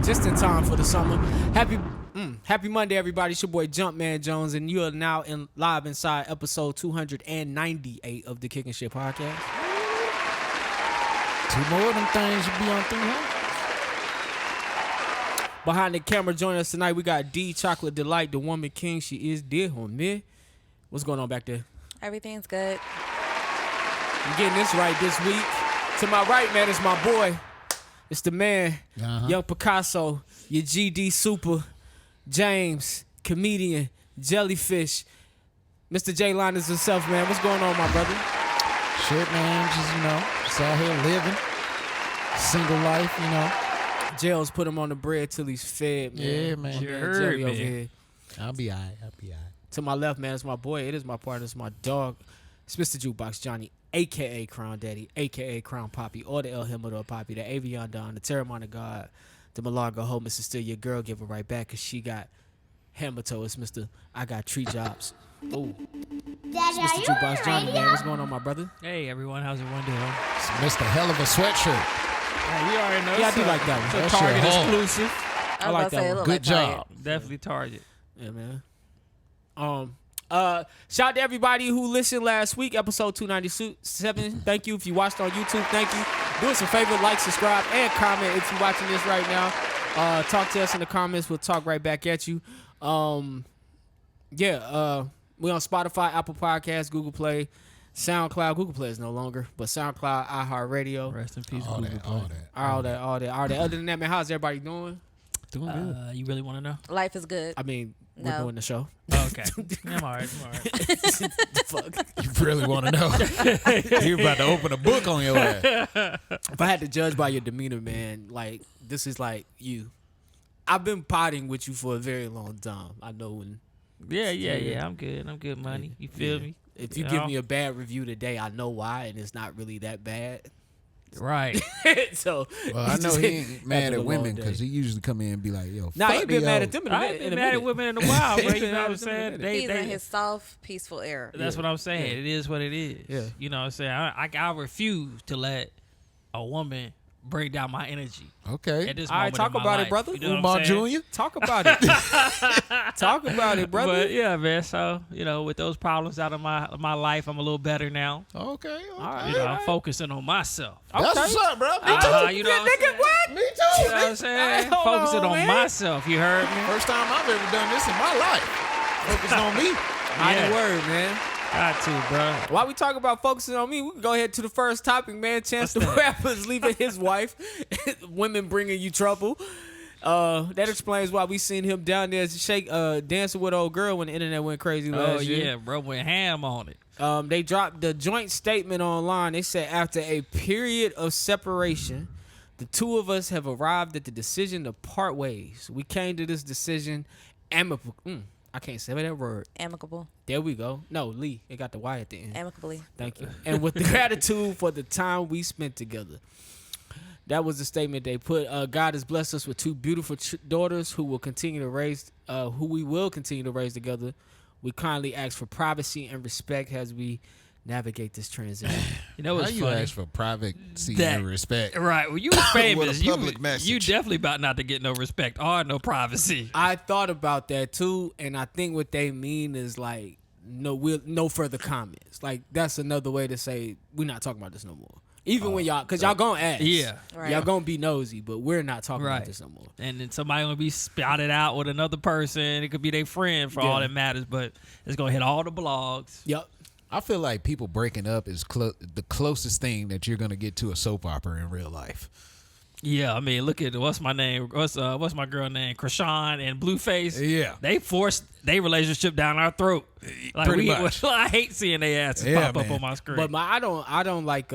just in time for the summer. Happy Monday, everybody. It's your boy Jumpman Jones, and you are now live inside episode 298 of the Kicking Shit Podcast. Two more of them things should be on 300. Behind the camera joining us tonight, we got D Chocolate Delight, the woman king. She is dead on me. What's going on back there? Everything's good. I'm getting this right this week. To my right, man, is my boy. It's the man, Young Picasso, your GD Super, James, comedian, Jellyfish, Mr. J Linus himself, man. What's going on, my brother? Shit, man, just out here living. Single life, Jails put him on the bread till he's fed, man. Yeah, man. Jelly over here. I'll be all right. To my left, man, is my boy. It is my partner. It's my dog. It's Mr. Jukebox Johnny, a.k.a. Crown Daddy, a.k.a. Crown Poppy, or the El Himador Poppy, the Avion Don, the Terramana God, the Malaga Ho, Mr. Still Your Girl, give her right back because she got hammer toe. It's Mr. I Got Tree Jobs. Ooh. Daddy, Mr. Jukebox Johnny, man. What's going on, my brother? Hey, everyone. How's everyone doing? It's Mr. Hell of a Sweatshirt. Hey, you already know. Yeah, I do like that one. It's a Target exclusive. I like that one. Good job. Definitely Target. Yeah, man. Shout out to everybody who listened last week, episode 297. Thank you. If you watched on YouTube, thank you. Do us a favor, like, subscribe, and comment if you're watching this right now. Talk to us in the comments. We'll talk right back at you. We on Spotify, Apple Podcasts, Google Play, SoundCloud. Google Play is no longer, but SoundCloud, iHeartRadio. Rest in peace, All Google that, Play. All that. Other than that, man, how's everybody doing? Doing good. You really want to know? Life is good. I mean, we're No. doing the show. Oh, okay. I'm all right. Fuck. You really want to know? You're about to open a book on your ass. If I had to judge by your demeanor, man, like, this is like you. I've been potting with you for a very long time. I know when. Yeah. I'm good, money. You feel me? If you give me a bad review today, I know why, and it's not really that bad. Right. So, Well, I know he ain't mad after at a women long day. because he usually come in and be like, yo, Nah, fuck he been the mad yo. at them I ain't been mad at women in a while, bro. You know what I'm saying? He's in his soft, peaceful era. That's what I'm saying. It is what it is. Yeah. You know what I'm saying? I refuse to let a woman bring down my energy Okay. at this All right, moment talk in my about it, life. brother. You know what Umar I'm saying? Jr.? Talk about it. Talk about it, brother. But yeah, man. So with those problems out of my life, I'm a little better now. Okay. I'm focusing on myself. That's what's up, bro. Me too. You know what I'm saying? What? Me too. You know what I'm saying? Hold on, Focusing on man. myself. You heard me? First time I've ever done this in my life. Focus on me. Mighty word, man. Got to, bro. While we talk about focusing on me, we can go ahead to the first topic, man. Chance the Rapper's leaving his wife. Women bringing you trouble. That explains why we seen him down there dancing with old girl when the internet went crazy last year. Yeah, bro. Went ham on it. They dropped the joint statement online. They said, after a period of separation, the two of us have arrived at the decision to part ways. We came to this decision amicably. I can't say that word. Amicable. There we go. No, Lee. It got the Y at the end. Amicably. Thank you. And with the gratitude for the time we spent together. That was the statement they put. God has blessed us with two beautiful daughters who we will continue to raise together. We kindly ask for privacy and respect as we navigate this transition. You know How what's you funny? ask for privacy That- and respect? Right. Well, you famous. public message. You definitely about not to get no respect or no privacy. I thought about that too, and I think what they mean is like no further comments. Like that's another way to say we're not talking about this no more. Even when y'all, cause y'all gonna ask. Yeah. Right. Y'all gonna be nosy, but we're not talking Right. about this no more. And then somebody gonna be spouted out with another person. It could be their friend for all that matters, but it's gonna hit all the blogs. Yep. I feel like people breaking up is the closest thing that you're going to get to a soap opera in real life. Yeah, I mean, look at what's my name? What's my girl name? Krishan and Blueface. Yeah. They forced their relationship down our throat. Like Pretty much. I hate seeing their asses Yeah, pop up man. on my screen. But I don't like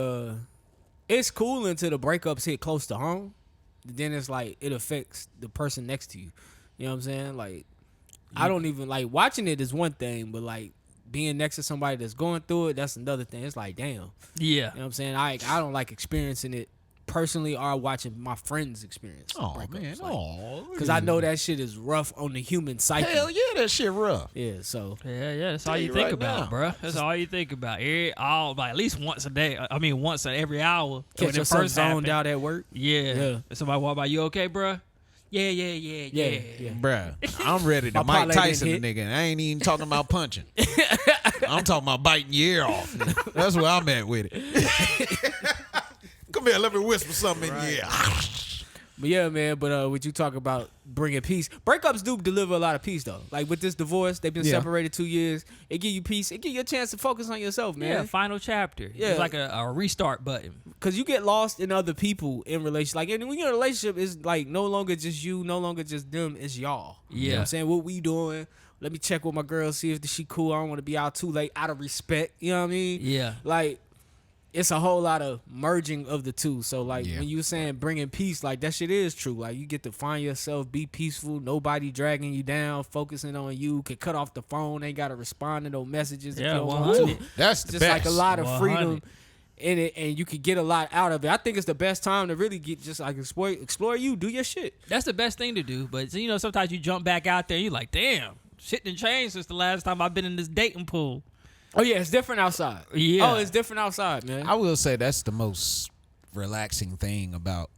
it's cool until the breakups hit close to home. Then it's like it affects the person next to you. You know what I'm saying? Like I don't even like watching it is one thing, but like being next to somebody that's going through it, that's another thing. It's like, damn. yeah. You know what I'm saying? I don't like experiencing it personally or watching my friends experience. Oh, man. Because I know that shit is rough on the human psyche. Hell yeah, that shit rough. Yeah, so. Yeah, that's all Tell you you think right about, now. bro. That's all you think about. At least once a day. I mean, once every hour. Catch When it yourself first zoned happened. out at work. Yeah. Yeah. Somebody walk by, you okay, bro? Yeah. Bruh, I'm ready to My Mike parlay Tyson the didn't nigga, and I ain't even talking about punching. I'm talking about biting your ear off. That's where I'm at with it. Come here, let me whisper something in your ear. But yeah, man. But would you talk about bringing peace? Breakups do deliver a lot of peace, though. Like with this divorce, they've been separated 2 years. It give you peace. It give you a chance to focus on yourself, man. Yeah, final chapter. Yeah. It's like a restart button. Because you get lost in other people in relation. Like, and when you're in a relationship, it's like no longer just you, no longer just them, it's y'all. You know what Yeah. I'm saying? What we doing? Let me check with my girl, see if she cool. I don't want to be out too late out of respect. You know what I mean? Yeah. Like, it's a whole lot of merging of the two. So, like, Yeah. when you saying bringing peace, like, that shit is true. Like, you get to find yourself, be peaceful, nobody dragging you down, focusing on you, can cut off the phone, ain't got to respond to no messages if Yeah, you don't 100. want to. That's the Just best. like a lot of 100. freedom in it, and you can get a lot out of it. I think it's the best time to really get just like explore you, do your shit. That's the best thing to do. But you know, sometimes you jump back out there and you're like, damn, shit done changed since the last time I've been in this dating pool. Oh yeah, it's different outside. Yeah. Oh, it's different outside, man. I will say that's the most relaxing thing about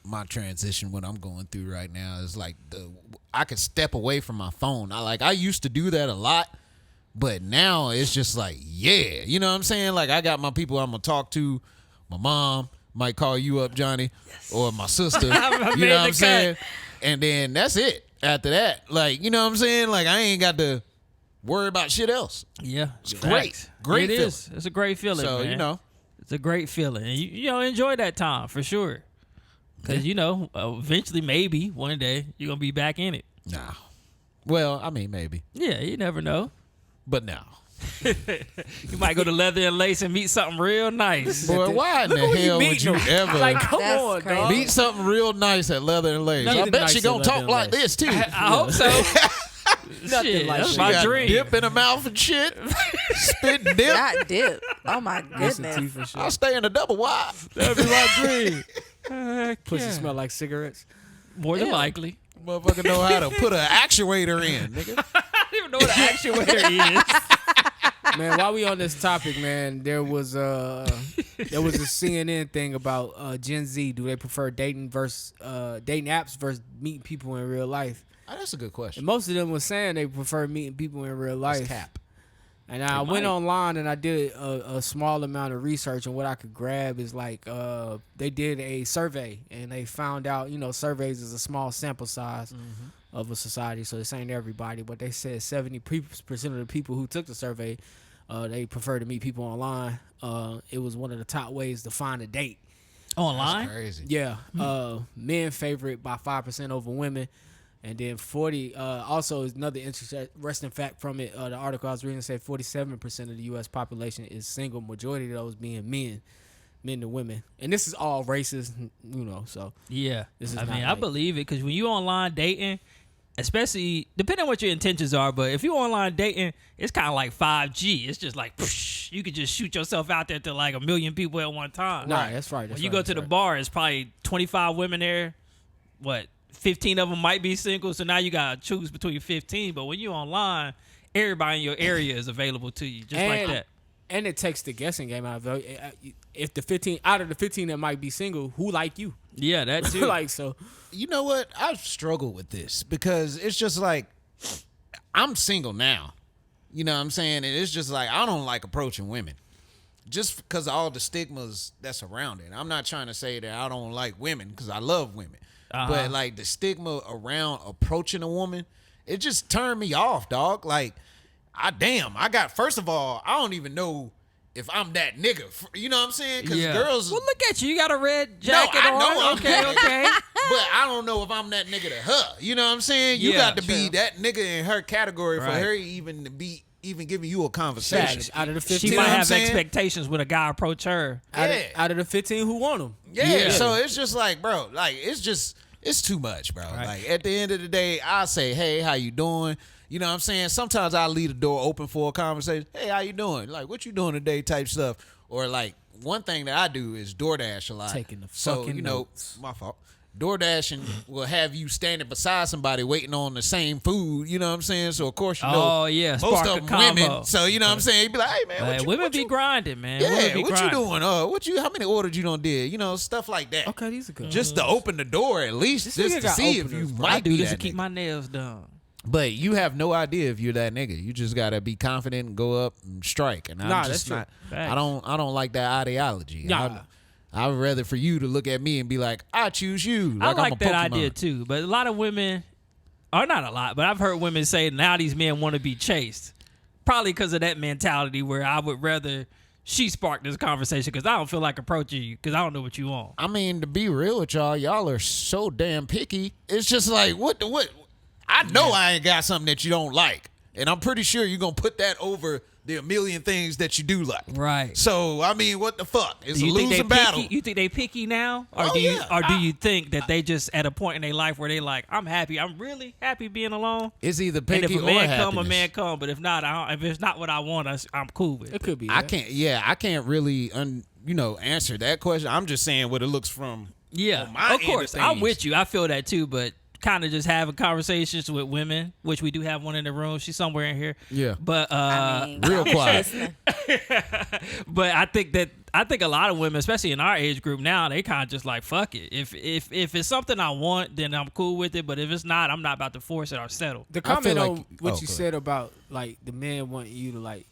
my transition, what I'm going through right now, is like I could step away from my phone. I used to do that a lot, but now it's just like, yeah, you know what I'm saying? Like I got my people I'm gonna talk to. My mom might call you up, Johnny, or my sister. You know what I'm saying? And then that's it. After that, like, you know what I'm saying? Like I ain't got to worry about shit else. Yeah. It's great. Great It feeling. is. It's a great feeling, So, man. you know. It's a great feeling. And you know, enjoy that time for sure. Because, you know, eventually, maybe, one day, you're going to be back in it. Nah. Well, I mean, maybe. Yeah, you never know. But now. You might go to Leather and Lace and meet something real nice. Boy, why in the hell would you ever Like, come That's on, crazy. dog. meet something real nice at Leather and Lace? I Nothing bet nice she at gonna Leather talk and like Lace. this, too. I hope so. Shit, like that's shit. She my got dream. dip in her mouth and shit. Spit dip. Not dip. Oh my Listen to you goodness. for I'll sure. stay in a double wide. That'd be my dream. Pussy smell like cigarettes. More than likely. Motherfucker know how to put an actuator in, nigga. I don't even know what an actuator is. Man, while we on this topic, man, there was a CNN thing about Gen Z. Do they prefer dating apps versus meeting people in real life? Oh, that's a good And question. most of them was saying they prefer meeting people in real life. That's cap. And I went might. online and I did a small amount of research, and what I could grab is like they did a survey and they found out, you know, surveys is a small sample size of a society, so this ain't everybody, but they said 70% of the people who took the survey, they prefer to meet people online. It was one of the top ways to find a date. Online? That's crazy. Yeah, men favor it by 5% over women. And then 40, also is another interesting fact from it. The article I was reading said 47% of the U.S. population is single, majority of those being men to women. And this is all races, you know, so. Yeah. This is I not mean, I like- believe it because when you online dating, especially depending on what your intentions are, but if you online dating, it's kind of like 5G. It's just like, psh, you could just shoot yourself out there to like 1 million people at one time. Nah, that's right. When you go to the bar, it's probably 25 women there. What? 15 of them might be single, so now you gotta choose between 15. But when you online, everybody in your area is available to you, just like that. And it takes the guessing game out of it. If the 15, out of the 15 that might be single, who like you? Yeah, that too. Like, so. You know what? I've struggled with this because it's just like I'm single now. You know what I'm saying? And it's just like I don't like approaching women. Just because of all the stigmas that's around it. I'm not trying to say that I don't like women because I love women. But like the stigma around approaching a woman, it just turned me off, dog. Like, I got, first of all, I don't even know if I'm that nigga. You know what I'm saying? Because girls. Well, look at you. You got a red jacket I on. know I'm okay, that okay. But I don't know if I'm that nigga to her. You know what I'm saying? You Yeah, got to be true. that nigga in her category for Right. her even to be even giving you a conversation. Facts. Out of the 15, She know might what I'm have saying? expectations when a guy approach her. out of the 15 who want them. Yeah, so it's just like, bro, like it's too much, bro. Right. Like at the end of the day, I say, hey, how you doing? You know what I'm saying? Sometimes I leave the door open for a conversation. Hey, how you doing? Like, what you doing today? Type stuff. Or like one thing that I do is DoorDash a lot. Taking the so fucking you know, notes. my fault. DoorDash will have you standing beside somebody waiting on the same food. You know what I'm saying? So of course you know. Oh yeah, Most spark of a them combo. women. So you know what I'm saying? You be like, hey man, Like, women be grinding, man. Yeah, Women be what grinding. you doing? How many orders you done did? You know, stuff like that. Okay, these are good. Just to open the door at least, This just nigga to got see if openers, you bro. I might do be this that to keep nigga. my nails done. But you have no idea if you're that nigga. You just gotta be confident and go up and strike. And I'm Nah, just that's not. true. I don't like that ideology. Nah. I would rather for you to look at me and be like, I choose you. I I'm like a that Pokemon. idea too, but a lot of women, or not a lot, but I've heard women say now these men want to be chased, probably because of that mentality where I would rather she spark this conversation because I don't feel like approaching you because I don't know what you want. I mean, to be real with y'all are so damn picky. It's just like what. I know I ain't got something that you don't like, and I'm pretty sure you're gonna put that over the a million things that you do like. Right. So I mean, what the fuck? It's Do a you think they losing battle. picky? You think they picky now, or Oh, do you, yeah. or do you think that they just at a point in their life where they like, I'm happy, I'm really happy being alone. It's either And picky if a or man happiness. come, a man come. But if not, if it's not what I want, I'm cool with. It could be. I that. can't. Yeah, I can't really, answer that question. I'm just saying what it looks from. Yeah, on my of end course, of I'm things. with you. I feel that too, but kind of just having conversations with women, which we do have one in the room. She's somewhere in here. Yeah. But I mean, real I'm quiet. listening. but I think a lot of women, especially in our age group now, they kind of just like fuck it. If it's something I want, then I'm cool with it. But if it's not, I'm not about to force it or settle. The I feel comment on like- what oh, you go said about like the man wanting you to like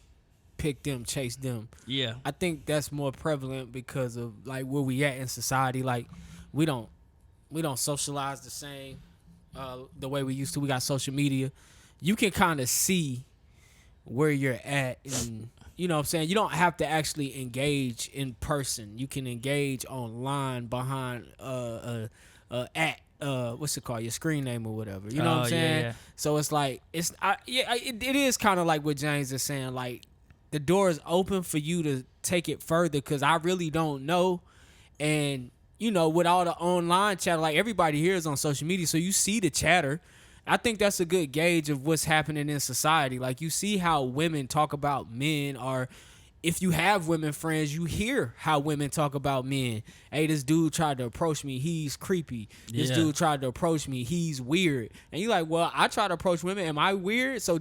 pick them, chase them. Yeah. I think that's more prevalent because of like where we at in society. Like we don't socialize the same the way we used to. We got social media. You can kind of see where you're at, and you know what I'm saying. You don't have to actually engage in person. You can engage online behind what's it called, your screen name or whatever. You know what I'm Oh, saying? yeah. So it's like it is kind of like what James is saying. Like the door is open for you to take it further because I really don't know. And, you know, with all the online chatter, like everybody here is on social media, so you see the chatter. I think that's a good gauge of what's happening in society. Like you see how women talk about men, or if you have women friends, you hear how women talk about men. Hey, this dude tried to approach me. He's creepy. This Yeah. dude tried to approach me. He's weird. And you're like, well, I try to approach women. Am I weird? So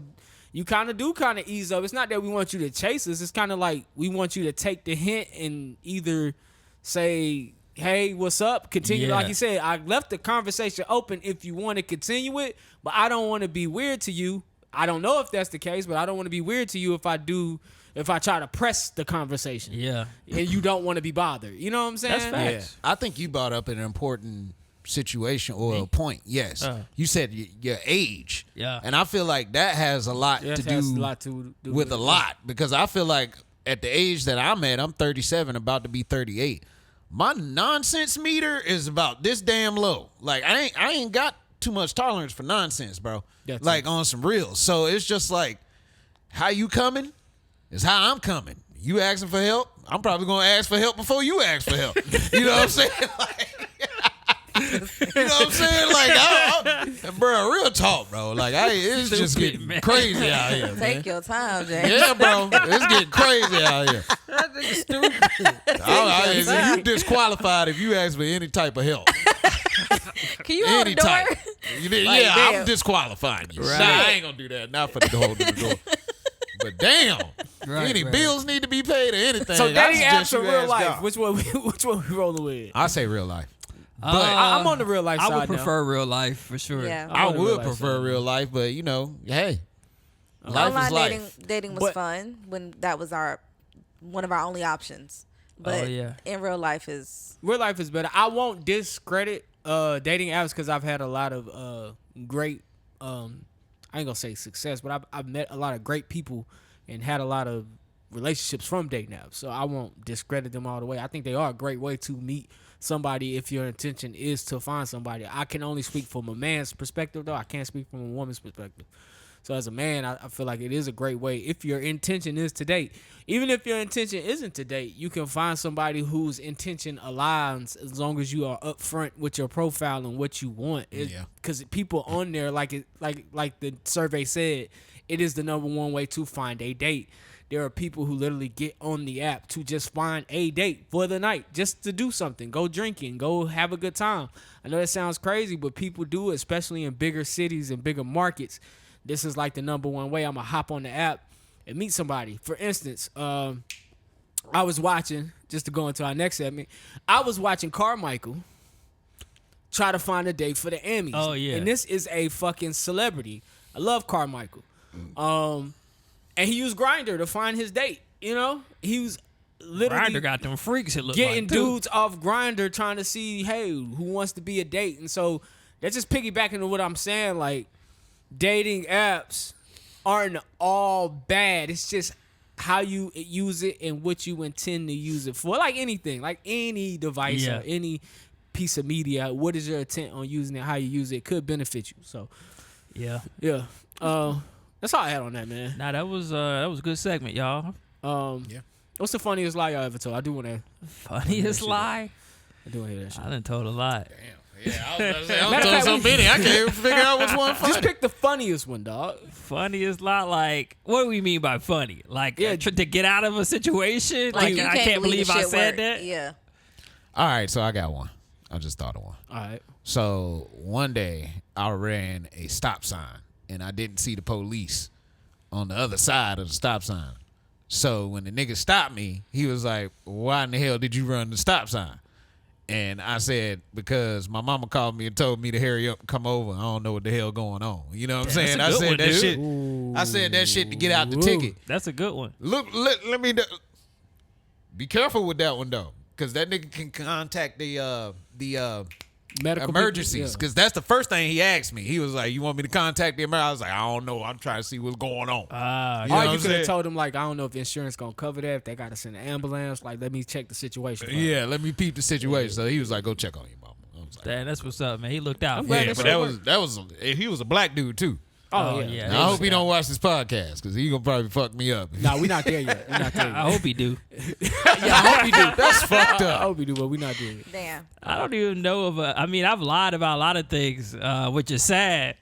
you kind of ease up. It's not that we want you to chase us. It's kind of like we want you to take the hint and either say, hey, what's up? Continue. Yeah. Like you said, I left the conversation open if you want to continue it, but I don't want to be weird to you. I don't know if that's the case, but I don't want to be weird to you if I try to press the conversation. Yeah. And you don't want to be bothered. You know what I'm saying? That's facts. I think you brought up an important situation or a point. Yes. You said your age. Yeah. And I feel like that has a lot Yes, to it has do a lot to do with with a it. lot, because I feel like at the age that I'm at, I'm 37, about to be 38. My nonsense meter is about this damn low. Like I ain't got too much tolerance for nonsense, bro. That's like it. on some real. So it's just like how you coming is how I'm coming. You asking for help, I'm probably gonna ask for help before you ask for help. You know what I'm saying? Like, you know what I'm saying? Like, bro, real talk, bro. Like, it's just Stupid, getting man. crazy out here, man. Take your time, Jay. Yeah, bro, it's getting crazy out here. You disqualified if you ask for any type of help. Can you hold the Any door? type. Like, Yeah, damn. I'm disqualifying you. Right. Nah, I ain't gonna do that. Not for the hold of the door. But damn, Right, any right. bills need to be paid or anything. So I dating apps suggest or you real ask life? God. Which one we rolling with? I say real life. I'm on the real life I side would prefer real life for sure. Yeah. I on the real would life prefer side. real life, but hey, life Online is life. dating was But- fun when that was one of our only options. But yeah. in real life is Real life is better. I won't discredit dating apps because I've had a lot of great I ain't gonna say success, but I've met a lot of great people and had a lot of relationships from dating apps. So I won't discredit them all the way. I think they are a great way to meet somebody if your intention is to find somebody. I can only speak from a man's perspective though. I can't speak from a woman's perspective. So as a man, I feel like it is a great way if your intention is to date. Even if your intention isn't to date, you can find somebody whose intention aligns as long as you are upfront with your profile and what you want. Yeah. Because people on there, like the survey said, it is the number one way to find a date. there are people who literally get on the app to just find a date for the night, just to do something, go drinking, go have a good time. I know that sounds crazy, but people do it, especially in bigger cities and bigger markets. This is like the number one way. I'm going to hop on the app and meet somebody. For instance, I was watching, just to go into our next segment, I was watching Carmichael try to find a date for the Emmys. Oh, yeah. And this is a fucking celebrity. I love Carmichael. And he used Grindr to find his date, you know? He was literally Grindr got them freaks, it looked getting like, too. dudes off Grindr trying to see, hey, who wants to be a date? And so that's just piggybacking to what I'm saying. Like, dating apps aren't all bad. It's just how you use it and what you intend to use it for. Like anything, like any device or any piece of media, what is your intent on using it, how you use it, could benefit you. So, yeah. That's all I had on that, man. Nah, that was a good segment, y'all. What's the funniest lie y'all ever told? I do want to. Funniest lie? I do want to hear that shit. I done told a lot. Damn. Yeah, I was about to say, I'm told so many. I can't even figure out which one funny. Just pick the funniest one, dog. Funniest lie, like, what do we mean by funny? Like, to get out of a situation? Like, you I can't believe the I shit said worked. that? Yeah. All right, so I got one. I just thought of one. All right. So one day I ran a stop sign and I didn't see the police on the other side of the stop sign. So when the nigga stopped me, he was like, why in the hell did you run the stop sign? And I said, because my mama called me and told me to hurry up and come over. I don't know what the hell going on. You know what I'm saying? That's a good one, dude. shit. I said that shit to get out the ticket. That's a good one. Look, let me be careful with that one though, because that nigga can contact the Medical emergencies, people, because that's the first thing he asked me. He was like, you want me to contact the emergency? I was like, I don't know. I'm trying to see what's going on. Or know what you I'm could have saying? told him, like, I don't know if insurance going to cover that, if they got to send an ambulance. Like, let me check the situation. Yeah, let me peep the situation. So he was like, go check on your mama. I was like, Damn, that's what's up, man. He looked out. glad yeah, that but shit that was he was a black dude too. Oh, yeah. Now, I hope he don't watch this podcast, because he gonna probably fuck me up. Nah, we not there yet. We not there yet. I hope he do. Yeah, I hope he do. That's fucked I up. hope he do, but we not there yet. Damn. I don't even know of I mean, I've lied about a lot of things, which is sad.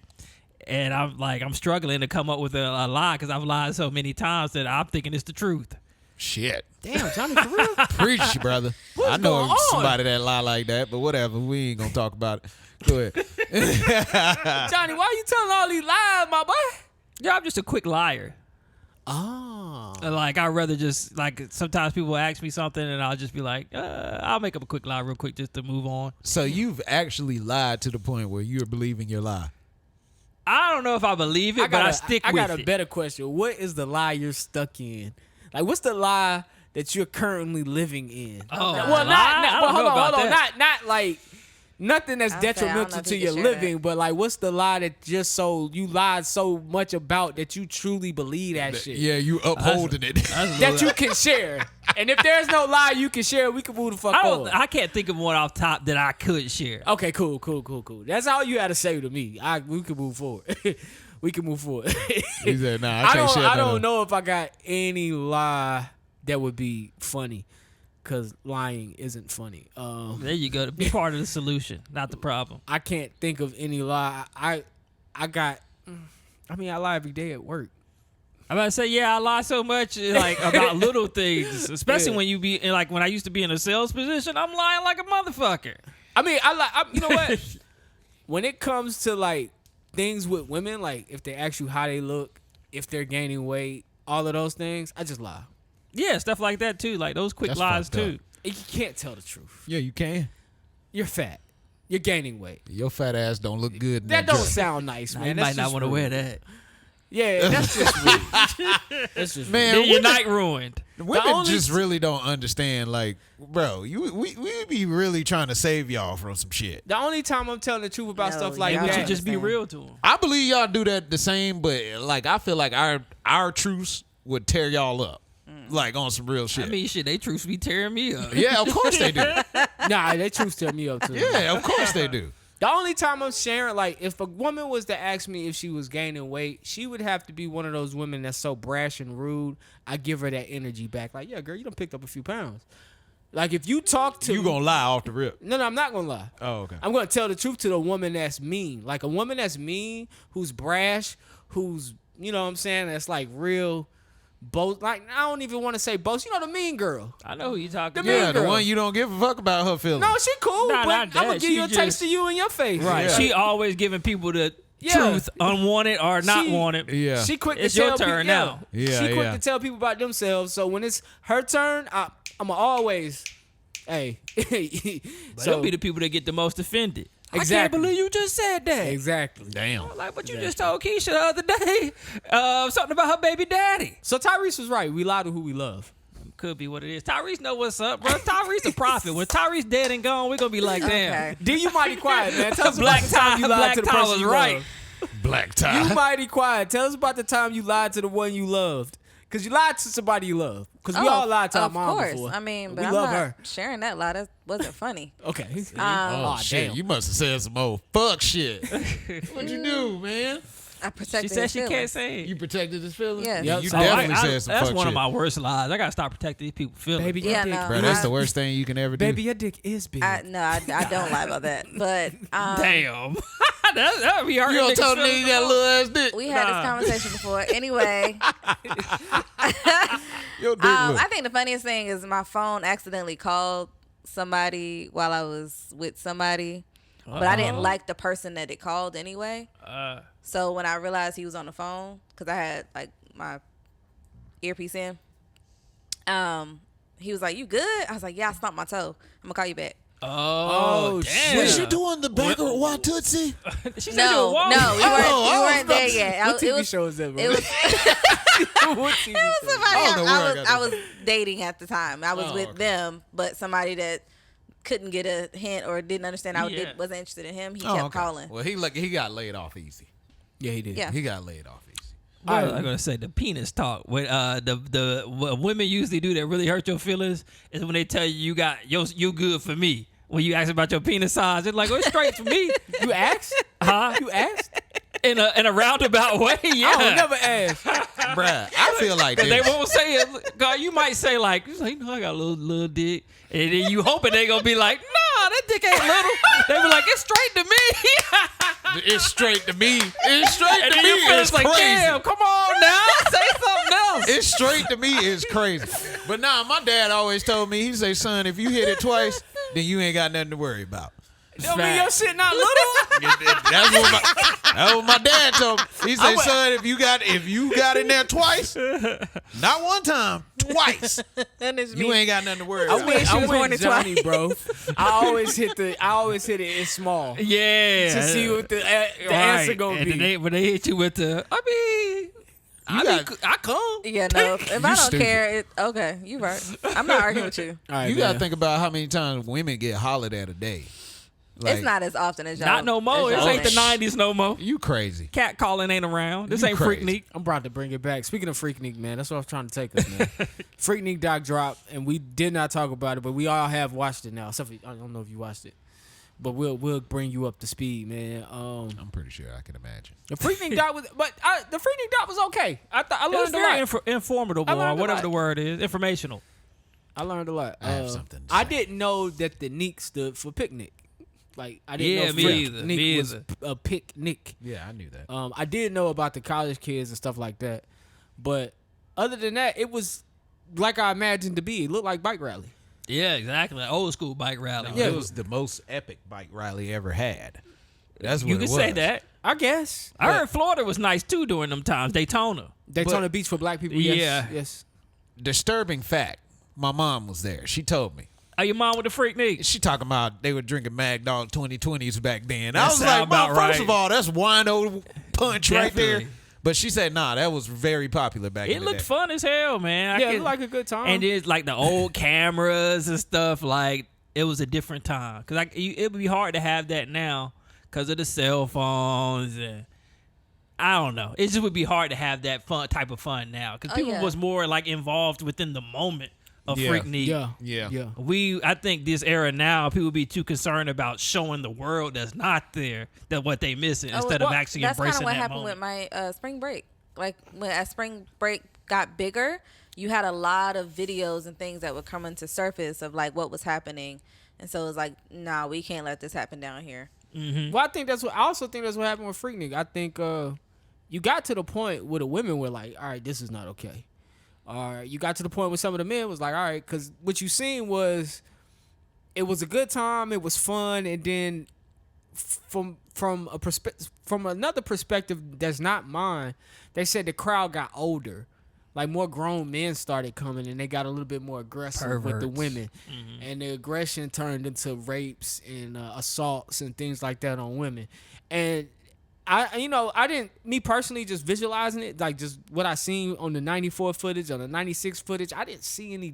And I'm struggling to come up with a lie, because I've lied so many times that I'm thinking it's the truth. Shit. Damn, Johnny, for real? Preach, brother. I know going on? somebody that lie like that, but whatever. We ain't gonna talk about it. Go ahead. Johnny, why you telling all these lies, my boy? Yeah, I'm just a quick liar. Oh. Like, I'd rather just, like, sometimes people ask me something and I'll just be like, I'll make up a quick lie real quick just to move on. So you've actually lied to the point where you're believing your lie. I don't know if I believe it, but I stick with it. I got a better question. What is the lie you're stuck in? Like, what's the lie that you're currently living in? Oh, well, lie? hold on. That. Not like nothing that's Okay, I don't know detrimental if to you your can share living, but like, what's the lie that just so you lied so much about that you truly believe that shit? Yeah, you upholding it. That you can share. And if there's no lie you can share, we can move the fuck on. I can't think of one off top that I could share. Okay, cool. That's all you had to say to me. We can move forward. We can move forward. He said, nah, I can't share that. I don't know if I got any lie that would be funny, because lying isn't funny. There you go. Be part of the solution, not the problem. I can't think of any lie. I lie every day at work. I'm about to say, yeah, I lie so much like about little things, especially when you be like when I used to be in a sales position. I'm lying like a motherfucker. I mean, you know what? When it comes to like things with women, like if they ask you how they look, if they're gaining weight, all of those things, I just lie. Yeah, stuff like that too. Like those quick That's lies fucked too. up. You can't tell the truth. Yeah, you can. You're fat. You're gaining weight. Your fat ass don't look good. In That that don't dress. sound nice, Nah, man. you That's might not just want to rude. wear that. Yeah, that's just rude. That's just Man, Then your women- night ruined. Women only- just really don't understand. Like, bro, we be really trying to save y'all from some shit. The only time I'm telling the truth about No, stuff like y'all Maybe we that, should just be understand. real to them. I believe y'all do that the same, but like I feel like our truths would tear y'all up, like on some real shit. I mean, shit, they truths be tearing me up. yeah, of course they do. nah, they truth tear me up too. Yeah, of course they do. The only time I'm sharing, like, if a woman was to ask me if she was gaining weight, she would have to be one of those women that's so brash and rude. I give her that energy back. Like, yeah, girl, you done picked up a few pounds. Like, if you talk to You gonna lie off the rip? No, I'm not gonna lie. Oh, okay. I'm gonna tell the truth to the woman that's mean. Like a woman that's mean, who's brash, who's, you know what I'm saying, that's like real boast. Like I don't even want to say boast. You know the mean girl. I know who you talking The about. Yeah, the girl. one you don't give a fuck about her feelings. No, she cool. Nah, but not I'm gonna that. give you a She taste just- of you in your face. Right. Yeah. She always giving people the Yeah. truth, unwanted or not She- wanted. Yeah. She quick to It's tell your turn people, now. Yeah, she quick yeah. to tell people about themselves. So when it's her turn, I'm always, hey. But they'll be the people that get the most offended. I can't Exactly. believe you just said that. Exactly. Damn. Like, but you just told Keisha the other day something about her baby daddy. So Tyrese was right. We lie to who we love. Could be what it is. Tyrese know what's up, bro. Tyrese a prophet. When Tyrese dead and gone, we're gonna be like, damn. Okay. D, you mighty quiet, man. Tell us Black about the time you tie- lied to the Black tie person was you right. love. Black tie. You mighty quiet. Tell us about the time you lied to the one you loved. Because you lied to somebody you love. Because we all lied to our mom Of course. before. I mean, but we I'm love not her. sharing that lie. That wasn't funny. Okay. Oh, Aw, shit. damn. You must have said some old fuck shit. What'd you do, man? I protected She said his she feelings. can't say it. You protected his feelings? Yes. Yeah, Yep. you So definitely said some that's fuck one shit. of my worst lies. I gotta stop protecting these people's feelings. Baby, your Yeah, dick. no. Bro, that's the worst thing you can ever do. Baby, your dick is big. No, I don't lie about that. But Damn. that would be hard. You don't tell the nigga you got a little ass dick. we had this conversation before. Anyway, Your dick I think the funniest thing is my phone accidentally called somebody while I was with somebody, but I didn't like the person that it called anyway. So when I realized he was on the phone, because I had like my earpiece in, he was like, "You good?" I was like, "Yeah, I stomped my toe. I'm gonna call you back." Oh, damn. Was you doing the back of Watootsie? She said you No, were walking. no, we I weren't was there yet. What It TV was show is that, bro? it was What TV show? somebody I don't know where I got I that. was dating at the time. I was Oh, with okay. them, but somebody that couldn't get a hint or didn't understand I Yeah. wasn't interested in him. He Oh, kept okay. calling. Well, he got laid off easy. Yeah, he did. Yeah. He got laid off easy. Well, I'm gonna say the penis talk. What what women usually do that really hurt your feelings is when they tell you you good for me. When you ask about your penis size, it's like, oh, it's straight for me. You asked? Huh? You asked? In a roundabout way, yeah. I would never ask. Bruh, I feel like They this. won't say it. God, you might say like, I got a little dick, and then you hoping they gonna be like, nah, that dick ain't little. They be like, it's straight to me. It's straight to me. It's straight And to then me. you feel It's like, crazy. damn, come on now, say something else. It's straight to me. It's crazy. But nah, my dad always told me, he say, son, if you hit it twice, then you ain't got nothing to worry about. Don't mean your shit not little. That's what my dad told me. He said, son, if you got in there twice, not one time, twice, you ain't got nothing to worry about. wish you was horny with Johnny, bro. I always hit it in small. Yeah, To see what the answer gonna and be. When they hit you with the, I come. Yeah, no. If I don't stupid. care, okay, you right. I'm not arguing with you. All right, You man. got to think about how many times women get hollered at a day. It's not as often as y'all. Not no more. as This y'all ain't the think. '90s no more. You crazy. Cat calling ain't around. This You ain't crazy. Freaknik. I'm about to bring it back. Speaking of Freaknik, man, that's what I was trying to take us, man. Freaknik doc dropped, and we did not talk about it, but we all have watched it now. Except for, I don't know if you watched it, but we'll bring you up to speed, man. I'm pretty sure I can imagine. The Freaknik doc was, the Freaknik doc was okay. I It was learned a very lot. informative, I learned or a whatever lot. the word is. Informational. I learned a lot. I have something to I say. didn't know that the Nick stood for picnic. Like I didn't Yeah, know me either, Freaknik me was either. a picnic. Yeah, I knew that. I did know about the college kids and stuff like that, but other than that, it was like I imagined to be. It looked like bike rally. Yeah, exactly. Like old school bike rally. Yeah. It was the most epic bike rally ever had. That's what You it could was. say that. I guess. I heard Florida was nice too during them times. Daytona. Daytona Beach for black people. Yes, Yeah. yes. Disturbing fact. My mom was there. She told me. Oh, your mom with the Freaknik. She talking about they were drinking Mad Dog 2020s back then. That I was sound like, about Mom, first right. of all, that's wino punch right there. Definitely. But she said, nah, that was very popular back in It the looked day. fun as hell, man. Yeah, it looked like a good time. And it's like the old cameras and stuff. Like it was a different time. Cause it would be hard to have that now because of the cell phones and I don't know. It just would be hard to have that type of fun now because people yeah. was more like involved within the moment of Yeah. Freaknik. Yeah. I think this era now, people be too concerned about showing the world that's not there that what they missing instead of actually that's embracing what that happened moment. with my spring break. Like as spring break got bigger, you had a lot of videos and things that were coming to surface of like what was happening, and so it was like, nah, we can't let this happen down here. Well, I also think that's what happened with Freaknik. I think you got to the point where the women were like, all right, this is not okay. Or you got to the point where some of the men was like, all right, because what you seen was it was a good time, it was fun, and then from another perspective that's not mine, they said the crowd got older. Like more grown men started coming and they got a little bit more aggressive with the women. And the aggression turned into rapes and assaults and things like that on women. And I didn't, me personally, just visualizing it, like just what I seen on the 94 footage, on the 96 footage, I didn't see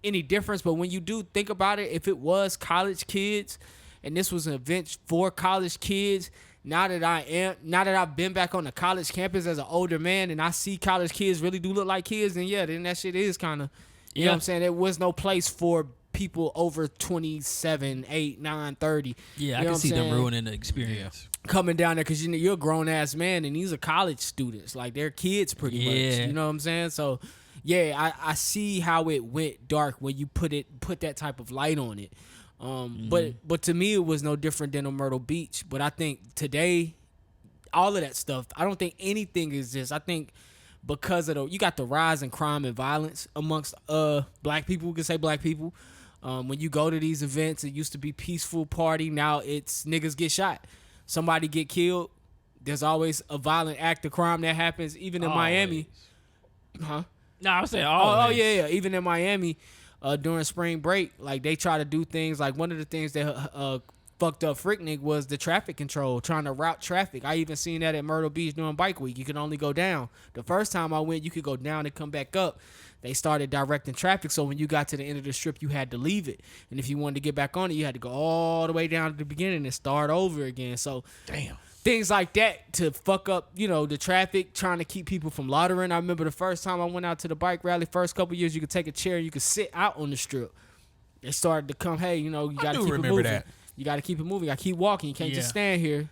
any difference. But when you do think about it, if it was college kids and this was an event for college kids, now that I've been back on the college campus as an older man and I see college kids really do look like kids, then that shit is kind of, you know what I'm saying? There was no place for people over 27, 8, 9, 30. Yeah, I can see them ruining the experience. Coming down there because you're a grown ass man and these are college students, like they're kids pretty much. You know what I'm saying? So yeah, I see how it went dark when you put that type of light on it. But to me it was no different than on Myrtle Beach. But I think today, all of that stuff, I don't think anything exists. I think because of you got the rise in crime and violence amongst black people. We can say black people. When you go to these events, it used to be peaceful party. Now it's niggas get shot. Somebody get killed. There's always a violent act of crime that happens, even in Miami. Huh? No, I was saying always. Oh, yeah. Even in Miami, during spring break, like they try to do things. Like one of the things that fucked up Freaknik was the traffic control, trying to route traffic. I even seen that at Myrtle Beach during Bike Week. You could only go down. The first time I went, you could go down and come back up. They started directing traffic, so when you got to the end of the strip, you had to leave it. And if you wanted to get back on it, you had to go all the way down to the beginning and start over again. So damn. Things like that to fuck up, the traffic, trying to keep people from loitering. I remember the first time I went out to the bike rally, first couple years, you could take a chair, you could sit out on the strip. They started to come, hey, you got to keep it moving. That. You got to keep it moving. You got to keep walking. You can't just stand here.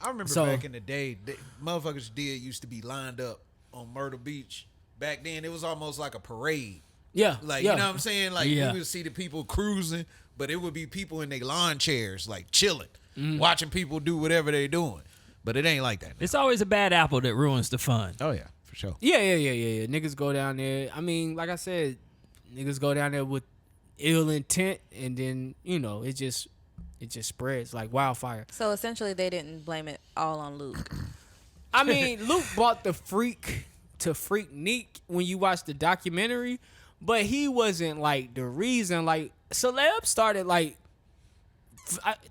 I remember back in the day, motherfuckers used to be lined up on Myrtle Beach. Back then, it was almost like a parade. Yeah. You know what I'm saying? Like, you would see the people cruising, but it would be people in their lawn chairs, like, chilling, watching people do whatever they're doing. But it ain't like that now. It's always a bad apple that ruins the fun. Oh, yeah, for sure. Yeah. Niggas go down there. I mean, like I said, niggas go down there with ill intent, and then, it just spreads like wildfire. So, essentially, they didn't blame it all on Luke. I mean, Luke bought the freak to Freaknik when you watch the documentary, but he wasn't like the reason. Like celebs started like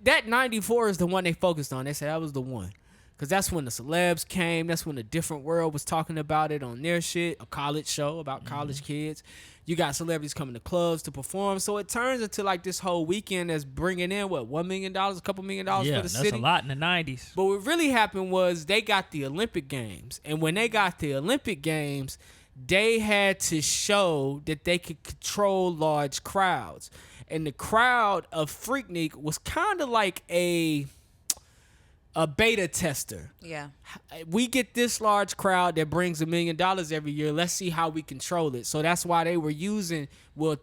that 94 is the one they focused on. They said that was the one because that's when the celebs came. That's when the different world was talking about it on their shit. A college show about college kids. You got celebrities coming to clubs to perform, so it turns into like this whole weekend that's bringing in $1 million, a couple $1 million for the city. Yeah, that's a lot in the 90s. But what really happened was they got the Olympic Games, and when they got the Olympic Games, they had to show that they could control large crowds, and the crowd of Freaknik was kind of like a beta tester. Yeah. We get this large crowd that brings $1 million every year. Let's see how we control it. So that's why they were using what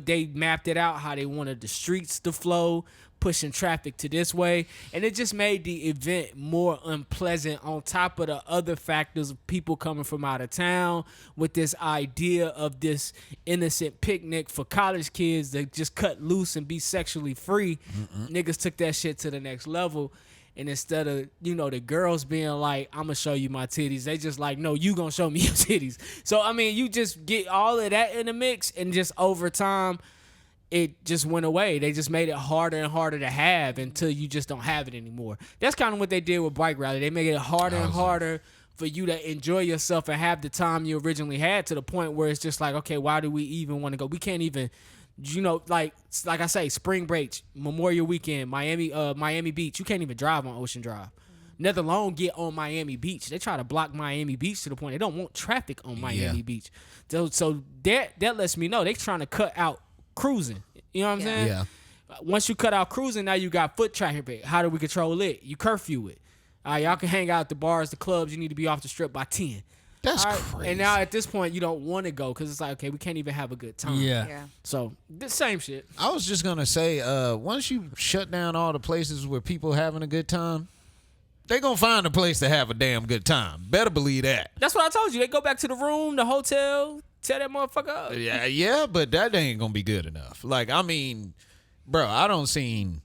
they mapped it out, how they wanted the streets to flow, pushing traffic to this way. And it just made the event more unpleasant on top of the other factors of people coming from out of town with this idea of this innocent picnic for college kids that just cut loose and be sexually free. Niggas took that shit to the next level. And instead of, the girls being like, I'm going to show you my titties, they just like, no, you going to show me your titties. So, I mean, you just get all of that in the mix, and just over time, it just went away. They just made it harder and harder to have until you just don't have it anymore. That's kind of what they did with Bike Rally. They made it harder and harder for you to enjoy yourself and have the time you originally had, to the point where it's just like, okay, why do we even want to go? We can't even... like I say, spring break, Memorial Weekend, Miami Beach. You can't even drive on Ocean Drive. Let alone get on Miami Beach. They try to block Miami Beach to the point they don't want traffic on Miami Beach. So that lets me know they trying to cut out cruising. You know what I'm saying? Yeah. Once you cut out cruising, now you got foot traffic. How do we control it? You curfew it. Y'all can hang out at the bars, the clubs. You need to be off the strip by 10. That's crazy. And now at this point, you don't want to go because it's like, okay, we can't even have a good time. Yeah. So the same shit. I was just gonna say, once you shut down all the places where people having a good time, they gonna find a place to have a damn good time. Better believe that. That's what I told you. They go back to the room, the hotel, tear that motherfucker up. Yeah, but that ain't gonna be good enough. Like, I mean, bro, I don't seen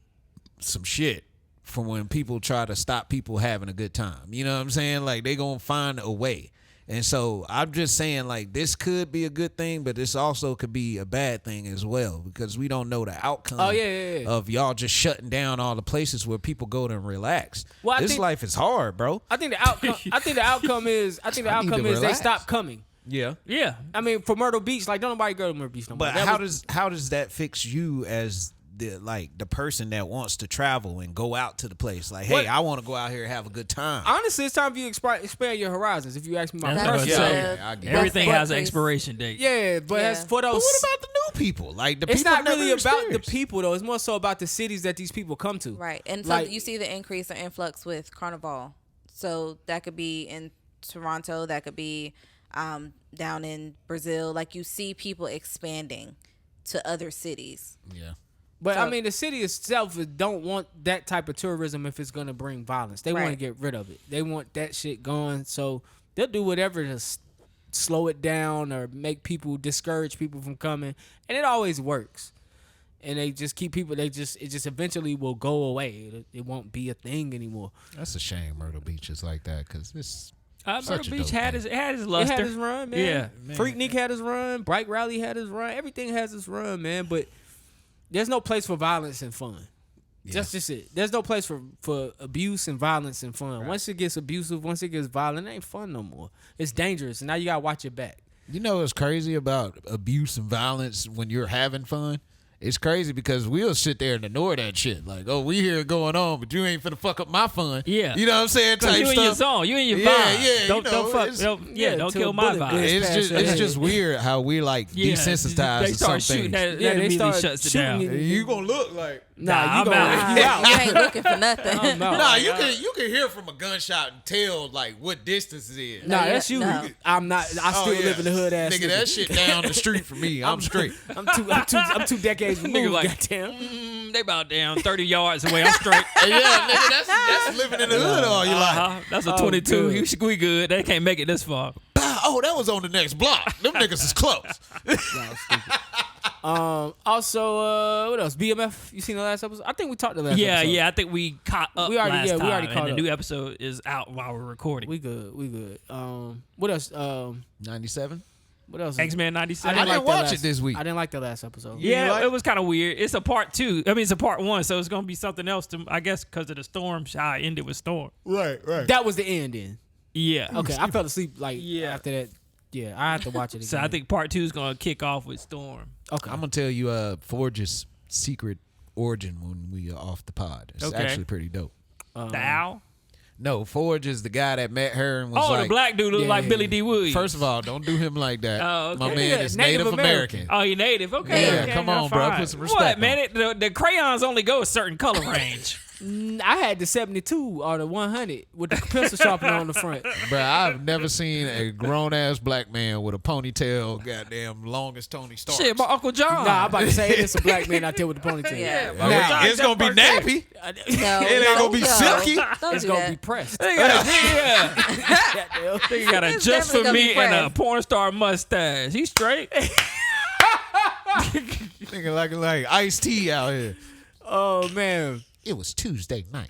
some shit from when people try to stop people having a good time. You know what I'm saying? Like, they gonna find a way. And so I'm just saying, like, this could be a good thing, but this also could be a bad thing as well, because we don't know the outcome of y'all just shutting down all the places where people go to relax. Well, this life is hard, bro. I think the outcome is they stop coming. Yeah. Yeah. I mean, for Myrtle Beach, like, don't nobody go to Myrtle Beach no more. But how does that fix you as the person that wants to travel and go out to the place? Like, hey, I want to go out here and have a good time. Honestly, it's time for you to expand your horizons. If you ask me, my That's what I'm personal saying. I get it. Everything has an expiration date. yeah, but as for those, But what about the new people? Like, the it's people not really never about the experienced. people though. It's more so about the cities that these people come to. Right. And so Like- you see the increase or influx with Carnival. So that could be in Toronto. That could be down in Brazil. Like, you see people expanding to other cities. Yeah. But So- I mean, the city itself don't want that type of tourism if it's gonna bring violence. They want to Right. get rid of it. They want that shit gone. So they'll do whatever to slow it down or discourage people from coming, and it always works. And they just keep people. It just eventually will go away. It won't be a thing anymore. That's a shame Myrtle Beach is like that, because it's such Myrtle a Beach dope had thing. his luster. It had his run, man. Yeah. Freaknik had his run. Bright Rally had his run. Everything has its run, man. But there's no place for violence and fun. That's just it. There's no place for abuse and violence and fun. Right. Once it gets abusive, once it gets violent, it ain't fun no more. It's dangerous, and now you gotta watch your back. You know what's crazy about abuse and violence when you're having fun? It's crazy because we'll sit there and ignore that shit. Like, oh, we hear it going on, but you ain't finna fuck up my fun. Yeah. You know what I'm saying? Cause Type you in stuff. your zone. You in your Yeah, vibe. yeah, Don't you know, fuck. it's- Don't till kill a my bullet vibe. goes It's past just your it's head. just weird how we like Yeah, desensitize they to start some shooting. things. That Yeah, they immediately start shuts it shooting down. you. You gonna look like Nah, I'm you gonna out. you out. You ain't looking for nothing. I'm out. Nah, you can hear from a gunshot and tell like what distance it is. Nah, No, that's you. no. I'm not. I still yeah. live in the hood ass. Nigga, that shit down the street for me. I'm straight. I'm two decades removed. like, goddamn. They about down 30 yards away. I'm straight. Yeah, nigga, that's living in the hood all your life. Uh-huh. That's a Oh, 22. good. We good. They can't make it this far. Oh, that was on the next block. Them niggas is close. Also, what else? BMF. You seen the last episode? I think we talked the last. Yeah, episode. yeah. I think we caught up We already- last yeah, we time, already and caught the up. new episode is out while we're recording. We good. What else? 97. What else? X-Men 97. I didn't that watch last- it this week. I didn't like the last episode. You Yeah, like- it was kind of weird. It's a part 2. I mean, it's a part 1, so it's gonna be something else. I guess because of the storm. How I ended with storm. Right. That was the end. Then Yeah. okay, I fell asleep Yeah. after that. Yeah, I have to watch it again. So I think part 2 is gonna kick off with storm. okay. I'm gonna tell you Forge's secret origin when we are off the pod. It's Okay. actually pretty dope. The owl. No, Forge is the guy that met her and was Oh, like, the black dude look yeah, like yeah, Billy yeah. D. Williams. First of all, don't do him like that. Oh, okay. My man Yeah, is Native Native American. American. Oh, he native. Okay. Yeah, okay, come on, that's bro. fine. Put some respect What, on man? The crayons only go a certain color range. I had the 72 or the 100 with the pencil sharpener on the front. Bro, I've never seen a grown ass black man with a ponytail, goddamn long as Tony Stark. Shit, my Uncle John. Nah, I'm about to say it's a black man out there with the ponytail. Yeah. My Uncle Now, John It's gonna be that nappy. No, It ain't gonna be silky. Don't It's do gonna that. be pressed. They got a, Goddamn. they got a It's just for definitely me gonna be and a pressed. porn star mustache. He's straight. Thinking like iced tea out here. Oh man, It was Tuesday night.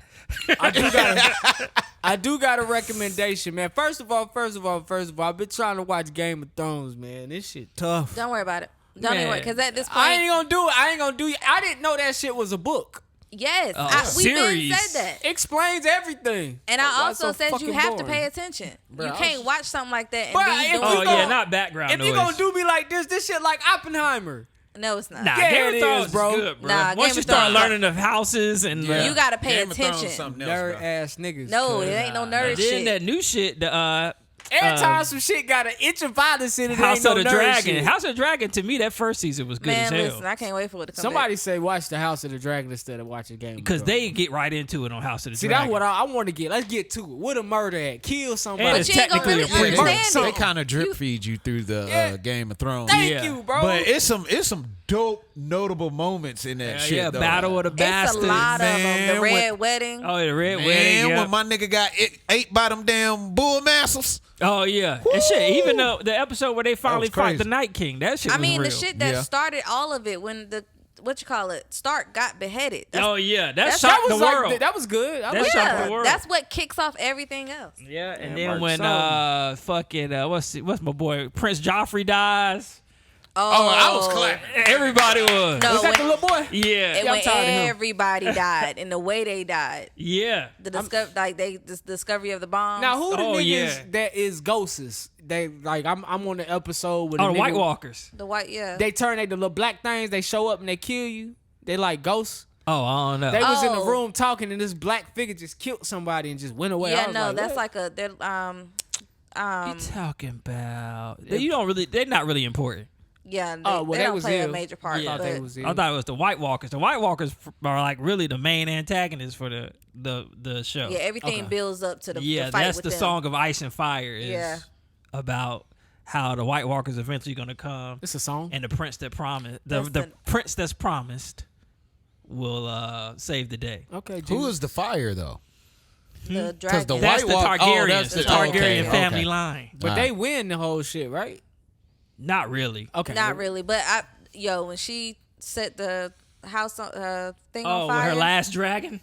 I do got a recommendation, man. First of all, I've been trying to watch Game of Thrones, man. This shit tough. Don't worry about it. Don't even Man. worry, because at this point, I ain't gonna do it. I didn't know that shit was a book. yes, we've series. been said that. Explains everything. And Why I it's also so said you fucking have to boring. pay attention. Bro, you I can't was- watch something like that and But be if doing Oh, you it. yeah, gonna- not background If noise. you gonna do me like this shit like Oppenheimer. No, it's not. Nah, Yeah, Game it of Thrones is, bro. is good, bro. Nah, Once Game you of start Thrones- learning the houses and You gotta pay Game of Thrones attention. something else, Nerd bro. ass niggas. No, cuz. it ain't no and nerd then shit. that new shit, the Every time some shit got an inch of violence in it, House ain't no of the nerd Dragon. shit. House of the Dragon, to me, that first season was good as Man, hell. listen, I can't wait for it to come Somebody back. say watch the House of the Dragon instead of watching Game of Because Thrones. they get right into it on House of the See, Dragon. that's what I want to get. Let's get to it. What a murder at? Kill somebody. And But it's you ain't gonna technically really a prequel. understand They it. kind of drip feed you through the Game of Thrones. Thank Yeah. you, bro. But it's some dope, notable moments in that shit. yeah, though. Battle of the It's Bastards. a lot of them. Man, The Red Wedding. Oh, the Red Man, Wedding. Yeah. when my nigga got ate by them damn bull massels. Oh yeah, and shit. Even the episode where they finally was fight crazy. the Night King, that shit. I was mean, real. the shit that Yeah. started all of it when Stark got beheaded. Oh yeah, that that's- shocked That the was like world. that was good. I That like shocked that. the world. That's what kicks off everything else. Yeah, and Yeah, then Mark when Song. fucking what's my boy Prince Joffrey dies, Oh, I was clapping. everybody was. No, Was that when- the little boy? Yeah, And I'm when tired of him. everybody died and the way they died, yeah. the discovery of the bomb. Now who the Oh, niggas yeah. that is ghosts? They like I'm on the episode with Oh, the the White nigga- Walkers. The white, yeah. They turn the little black things. They show up and they kill you. They like ghosts. Oh, I don't know. They was in the Oh. room talking and this black figure just killed somebody and just went away. I yeah, was no, that's what? like a they're you talking about? You don't really. They're not really important. yeah. They, Oh, well, they that don't was play a ill. major part. Yeah. I thought but they was I thought it was the White Walkers. The White Walkers are like really the main antagonists for the show. yeah, everything Okay. builds up to the Yeah, fight that's with the them. Song of Ice and Fire is Yeah. about how the White Walkers eventually gonna come, It's a song. and the prince that promised the That's the- prince that's promised will save the day. Okay, Who is the fire though? The Because dragon. the That's White the Walk- Targaryens. that's the the- Targaryen okay, family okay. line. But they win the whole shit, right? Not really. Okay. Not really, but when she set the house thing Oh, on with fire. her last dragon.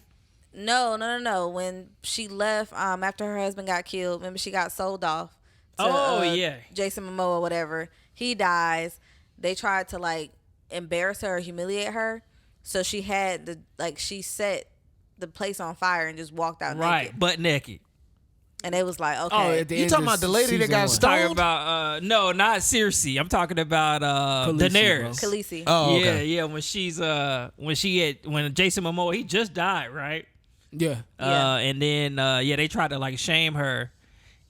No. When she left, after her husband got killed, remember she got sold off. To, Oh, yeah. Jason Momoa, whatever. He dies. They tried to like embarrass her or humiliate her, so she had she set the place on fire and just walked out Right, naked. butt naked. And it was like, Oh, okay, at the You end talking of about the lady that season got one. stoned? Talking about no, not Cersei. I'm talking about Khaleesi, Daenerys. bro. Khaleesi. Oh, Yeah, okay. yeah. When Jason Momoa, he just died, right? Yeah. Yeah. And then they tried to like shame her.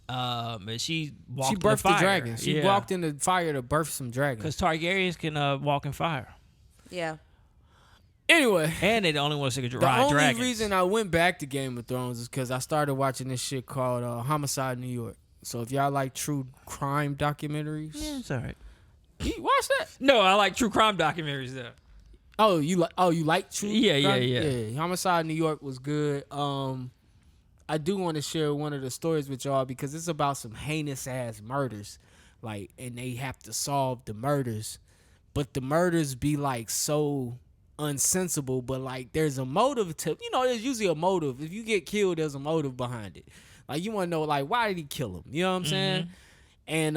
And she walked She in the birthed the fire. dragon. She Yeah. walked in the fire to birth some dragons. Because Targaryens can walk in fire, Yeah. Anyway, and they the only ones that can the ride only dragons. reason I went back to Game of Thrones is because I started watching this shit called Homicide New York. So if y'all like true crime documentaries, Yeah, it's all right. you watch that. No, I like true crime documentaries though. Oh, you like true? Yeah, crime? yeah. Homicide New York was good. I do want to share one of the stories with y'all because it's about some heinous ass murders, like, and they have to solve the murders, but the murders be like so unsensible. But like, there's a motive to, there's usually a motive. If you get killed, there's a motive behind it. Like, you want to know, like, why did he kill him? You know what I'm saying? And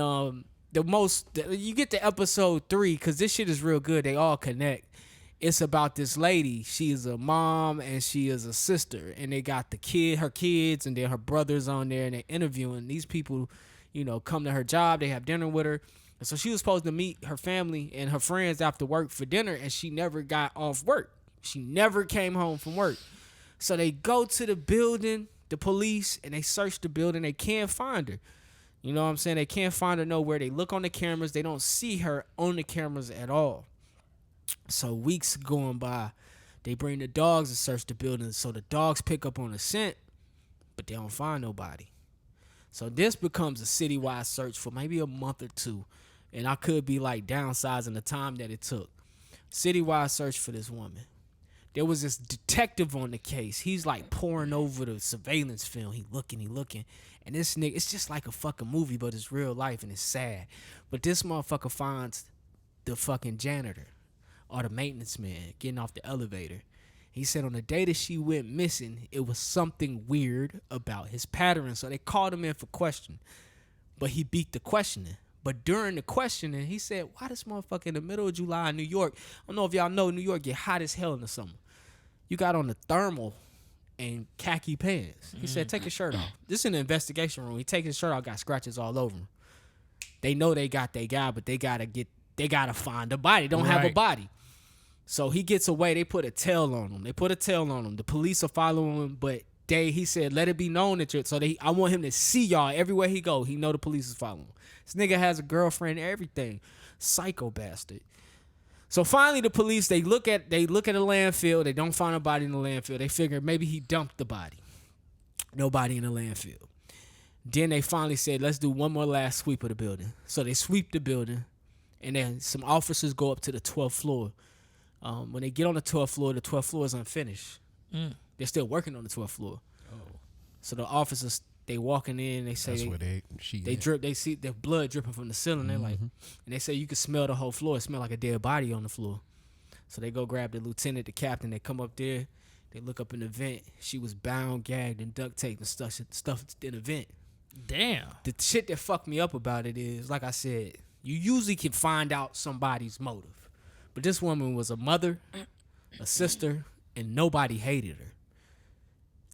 you get to episode 3 because this shit is real good. They all connect. It's about this lady. She is a mom and she is a sister, and they got her kids, and then her brothers on there, and they're interviewing these people. Come to her job. They have dinner with her, and so she was supposed to meet her family and her friends after work for dinner, and she never got off work. She never came home from work. So they go to the building, the police, and they search the building. They can't find her. You know what I'm saying? They can't find her nowhere. They look on the cameras. They don't see her on the cameras at all. So weeks going by, they bring the dogs to search the building. So the dogs pick up on the scent, but they don't find nobody. So this becomes a citywide search for maybe a month or two. And I could be like downsizing the time that it took. Citywide search for this woman. There was this detective on the case. He's like pouring over the surveillance film. He looking. And this nigga, it's just like a fucking movie, but it's real life and it's sad. But this motherfucker finds the fucking janitor or the maintenance man getting off the elevator. He said on the day that she went missing, it was something weird about his pattern. So they called him in for question. But he beat the questioning. But during the questioning, he said, why this motherfucker in the middle of July in New York? I don't know if y'all know, New York get hot as hell in the summer. You got on the thermal and khaki pants. He said, take your shirt off. This is in the investigation room. He take his shirt off, got scratches all over him. They know they got their guy, but they gotta find a body. Don't have a Right. body. So he gets away. They put a tail on him. The police are following him, but he said, let it be known that I want him to see y'all everywhere he go. He know the police is following him. This nigga has a girlfriend and everything. Psycho bastard. So finally the police, they look at the landfill. They don't find a body in the landfill. They figure maybe he dumped the body. Nobody in the landfill. Then they finally said, let's do one more last sweep of the building. So they sweep the building, and then some officers go up to the 12th floor. When they get on the 12th floor is unfinished. They're still working on the 12th floor. So the officers they walking in. They say That's where they drip. They see the blood dripping from the ceiling. They're like, and they say you can smell the whole floor. It smell like a dead body on the floor. So they go grab the lieutenant, the captain. They come up there. They look up in the vent. She was bound, gagged, and duct taped and stuff in the vent. Damn. The shit that fucked me up about it is, like I said, you usually can find out somebody's motive. But this woman was a mother, a sister, and nobody hated her.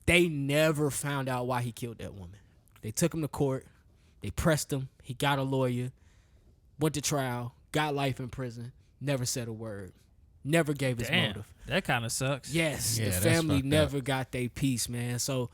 They never found out why he killed that woman. They took him to court. They pressed him. He got a lawyer, went to trial, got life in prison, never said a word. Never gave his motive. That kind of sucks. Yes, Yeah, the that's family fucked never up. got their piece, man. So,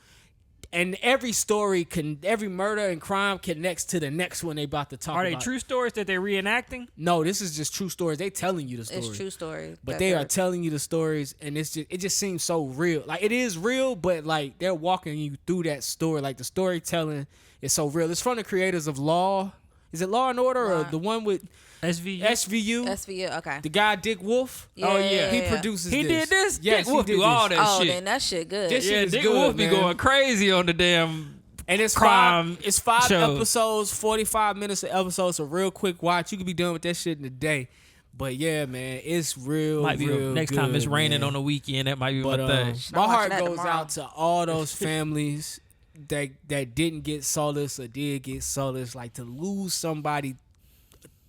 and every story every murder and crime connects to the next one they about to talk about. Are they true stories that they're reenacting? No, this is just true stories. They telling you the story. It's true story. But they are telling you the stories, and it just seems so real. Like, it is real, but like they're walking you through that story. Like, the storytelling is so real. It's from the creators of Law. Is it Law and Order or the one with SVU? SVU, okay. the guy Dick Wolf? Yeah, he produces He this. did this? Yes, Dick Wolf he did do all this. that Oh, shit. then that shit good. This shit Yeah, is Dick good, Wolf be man. going crazy on the damn And it's crime five shows. episodes, 45 minutes of episodes, so real quick watch. You could be done with that shit in a day. But yeah, man, it's real, Might be real next good, time it's raining man. on the weekend. That might be But my thing. my I'm heart watching that goes tomorrow. out to all those families that didn't get solace or did get solace. Like, to lose somebody,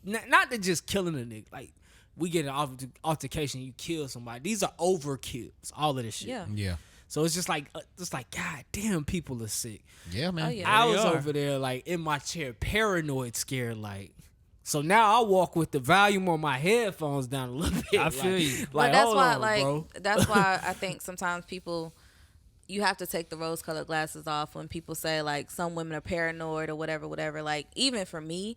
not to just killing a nigga. Like, we get an altercation, you kill somebody. These are overkills. All of this shit. Yeah. Yeah. So it's just like God damn, people are sick. Yeah, man. Oh, yeah. I they was are. over there like in my chair, paranoid, scared. Like, so now I walk with the volume on my headphones down a little bit. I feel like, you. But Like, that's hold why, on, like, bro. that's why I think sometimes people, you have to take the rose-colored glasses off when people say, like, some women are paranoid or whatever. Like, even for me,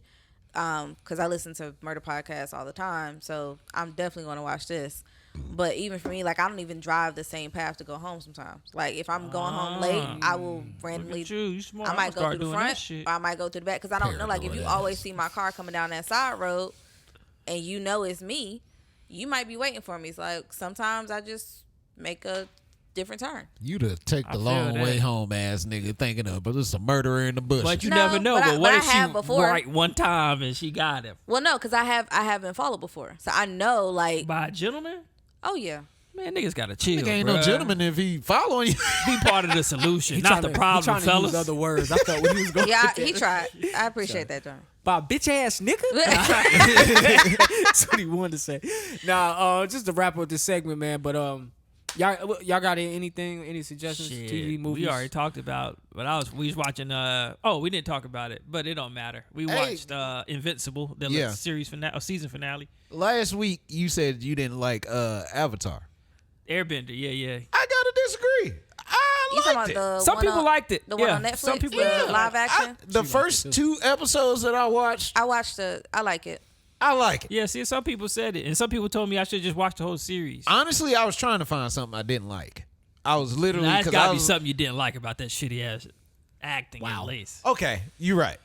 because I listen to murder podcasts all the time, so I'm definitely going to watch this. But even for me, like, I don't even drive the same path to go home sometimes. Like, if I'm going home late, I will randomly, Look at you smart. I I'm might gonna go start through the doing that front, shit. or I might go through the back, because I don't know. Like, if you Paranoid always ass. see my car coming down that side road, and you know it's me, you might be waiting for me. It's like, sometimes I just make a different turn. You to take the I feel long that. way home ass nigga thinking of, but it's a murderer in the bush. But you No, never know. but But, I- what but if I she have before. right one time and she got him Well, no, because I have been followed before, so I know. Like, by a gentleman? oh yeah, Man, niggas gotta chill. nigga ain't bruh. no gentleman if he following you. Be part of the solution, He not the tryna- problem, he trying to fellas. use other words. I thought when he was going. yeah, with he that. tried. I appreciate that, John. By bitch ass nigga. That's what he wanted to say. Nah, just to wrap up this segment, man. But y'all got any suggestions? Shit, TV, movies? we already talked about, but we was watching. We didn't talk about it, but it don't matter. We Hey. watched Invincible, the Yeah. series finale, season finale. Last week you said you didn't like Avatar. Airbender, yeah. I gotta disagree. You I talking liked about it. the Some one people on, liked it. the one Yeah, on Netflix, some people- the Yeah. live action? The liked first it too. 2 episodes that I watched, I watched it. I like it. I like it. Yeah, see, some people said it, and some people told me I should just watch the whole series. Honestly, I was trying to find something I didn't like. I was literally Now, that's because I gotta be was something you didn't like about that shitty ass acting, at least. okay. You're right.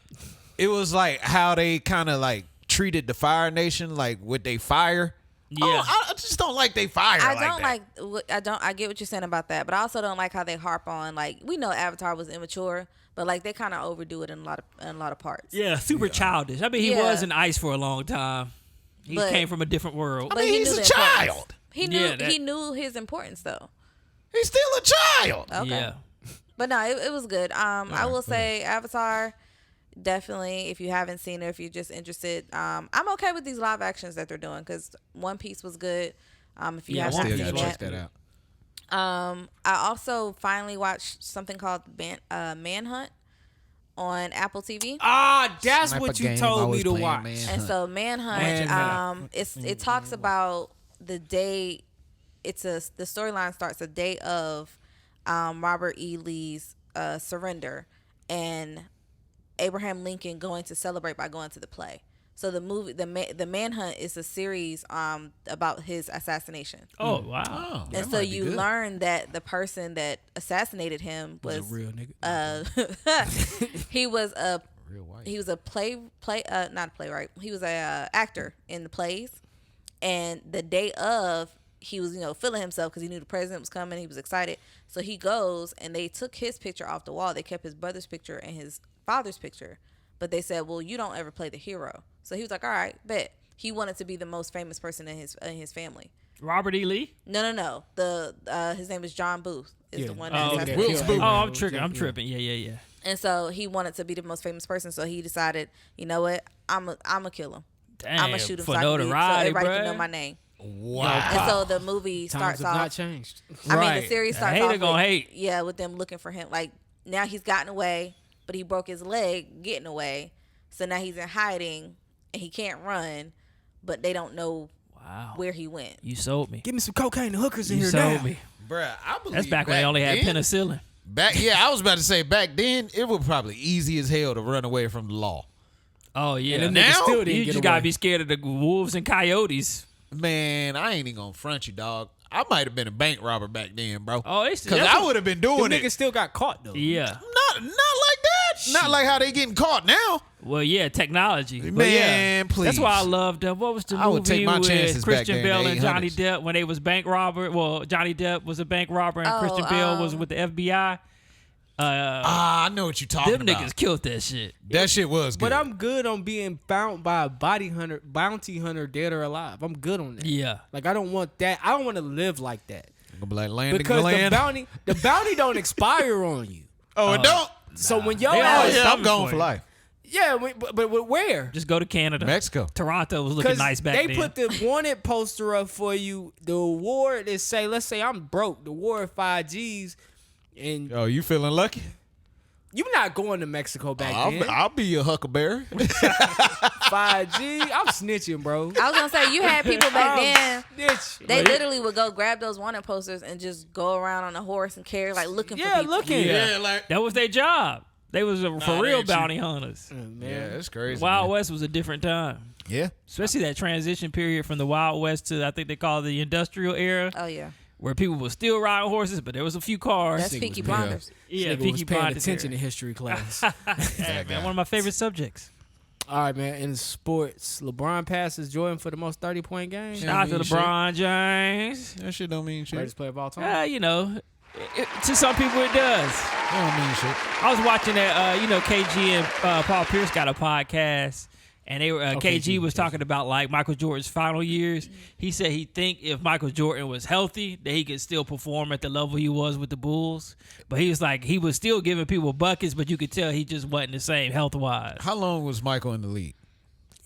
It was like how they kind of like treated the Fire Nation, like with they fire. Yeah. Oh, I just don't like they fire. I like don't that. I get what you're saying about that, but I also don't like how they harp on, like, we know Avatar was immature, but like they kind of overdo it in a lot of parts. Yeah, super childish. I mean, he Yeah. was in ice for a long time. He But- came from a different world. But I mean, he he's knew a the importance. child. He knew Yeah, that- he knew his importance though. He's still a child. Okay. Yeah. But no, it was good. I will say Avatar, definitely, if you haven't seen it, if you're just interested, I'm okay with these live actions that they're doing, because One Piece was good. If you Yeah, have One not Still Piece seen gotta was check that. that out. I also finally watched something called Manhunt on Apple TV. Ah, that's Sniper what you game, I told was me to playing watch. Manhunt. And so Manhunt, Manhunt. it talks about the day. The storyline starts the day of Robert E. Lee's surrender, and Abraham Lincoln going to celebrate by going to the play. So the movie, the Manhunt, is a series about his assassination. Oh, wow. Oh, that And so might be you good. learn that the person that assassinated him Was was a real nigga. he was a Real white. he was a not a playwright. He was a actor in the plays, and the day of he was, feeling himself because he knew the president was coming. He was excited. So he goes, and they took his picture off the wall. They kept his brother's picture and his father's picture. But they said, well, you don't ever play the hero. So he was like, all right, bet. He wanted to be the most famous person in his family. Robert E. Lee? No. His name is John Booth. Is the one Oh, that's okay. Wilkes Booth. I'm tripping. Yeah. And so he wanted to be the most famous person. So he decided, you know what? I'm a kill him. Damn, I'm gonna shoot him for so notoriety, everybody can bruh. know my name. Wow. And so the movie Times starts have not off. changed. I mean, the Right. series A starts hater off gonna with, hate. yeah, with them looking for him. Like now he's gotten away, but he broke his leg getting away. So now he's in hiding and he can't run, but they don't know Wow. where he went. You sold me. Give me some cocaine and hookers in You here sold now. me. Bruh, I believe That's back when they only had then- penicillin. I was about to say back then it was probably easy as hell to run away from the law. Oh, yeah. And them Now, niggas still didn't You get just away. gotta be scared of the wolves and coyotes. Man, I ain't even gonna front you, dog. I might have been a bank robber back then, bro. Oh, it's Because I would have been Them doing niggas it. still got caught though. Yeah. Not like that. Not like how they getting caught now. Well, yeah, technology. But Man, yeah, please. That's why I loved what was the movie I would take my with chances back Christian then, Bale the and Johnny 800s. Depp when they was bank robber? Well, Johnny Depp was a bank robber and Oh, Christian Bale was with the FBI. I know what you're talking Them about. niggas killed that shit. That shit was good. But I'm good on being bound by a bounty hunter, dead or alive. I'm good on that. Yeah. Like I don't want that. I don't want to live like that I'm gonna be like landing because land. the bounty don't expire on you. Oh, it don't. So when your They ass, always Yeah, I'm coming gone for for you. life. yeah, but where? Just go to Canada. Mexico. Toronto was looking Because nice back they then. put the wanted poster up for you. The award is let's say I'm broke. The award 5 G's, and Oh, you feeling lucky? you're not going to Mexico back then. I'll be your huckleberry. 5G, I'm snitching, bro. I was gonna say you had people back then. Snitch. They literally would go grab those wanted posters and just go around on a horse and carry like looking for Yeah, people. looking. Yeah. like That was their job. They was for they real ain't bounty hunters. Man. yeah, it's crazy. Wild man. West was a different time. Yeah. Especially that transition period from the Wild West to, I think they call it the industrial era, Oh yeah, where people were still riding horses, but there was a few cars. that's nigga Peaky was Blinders. Yeah, Nigga was Peaky paying Blinders attention era. in history class. Hey, man, one of my favorite subjects. All right, man. In sports, LeBron passes Jordan for the most 30-point game. Yeah. Shout out to mean shit. LeBron James. That shit don't mean shit. Greatest player of all time. To some people it does. That don't mean shit. I was watching that, KG and Paul Pierce got a podcast, and they were KG was talking about like Michael Jordan's final years. He said he think if Michael Jordan was healthy, that he could still perform at the level he was with the Bulls. But he was like he was still giving people buckets, but you could tell he just wasn't the same health wise. How long was Michael in the league?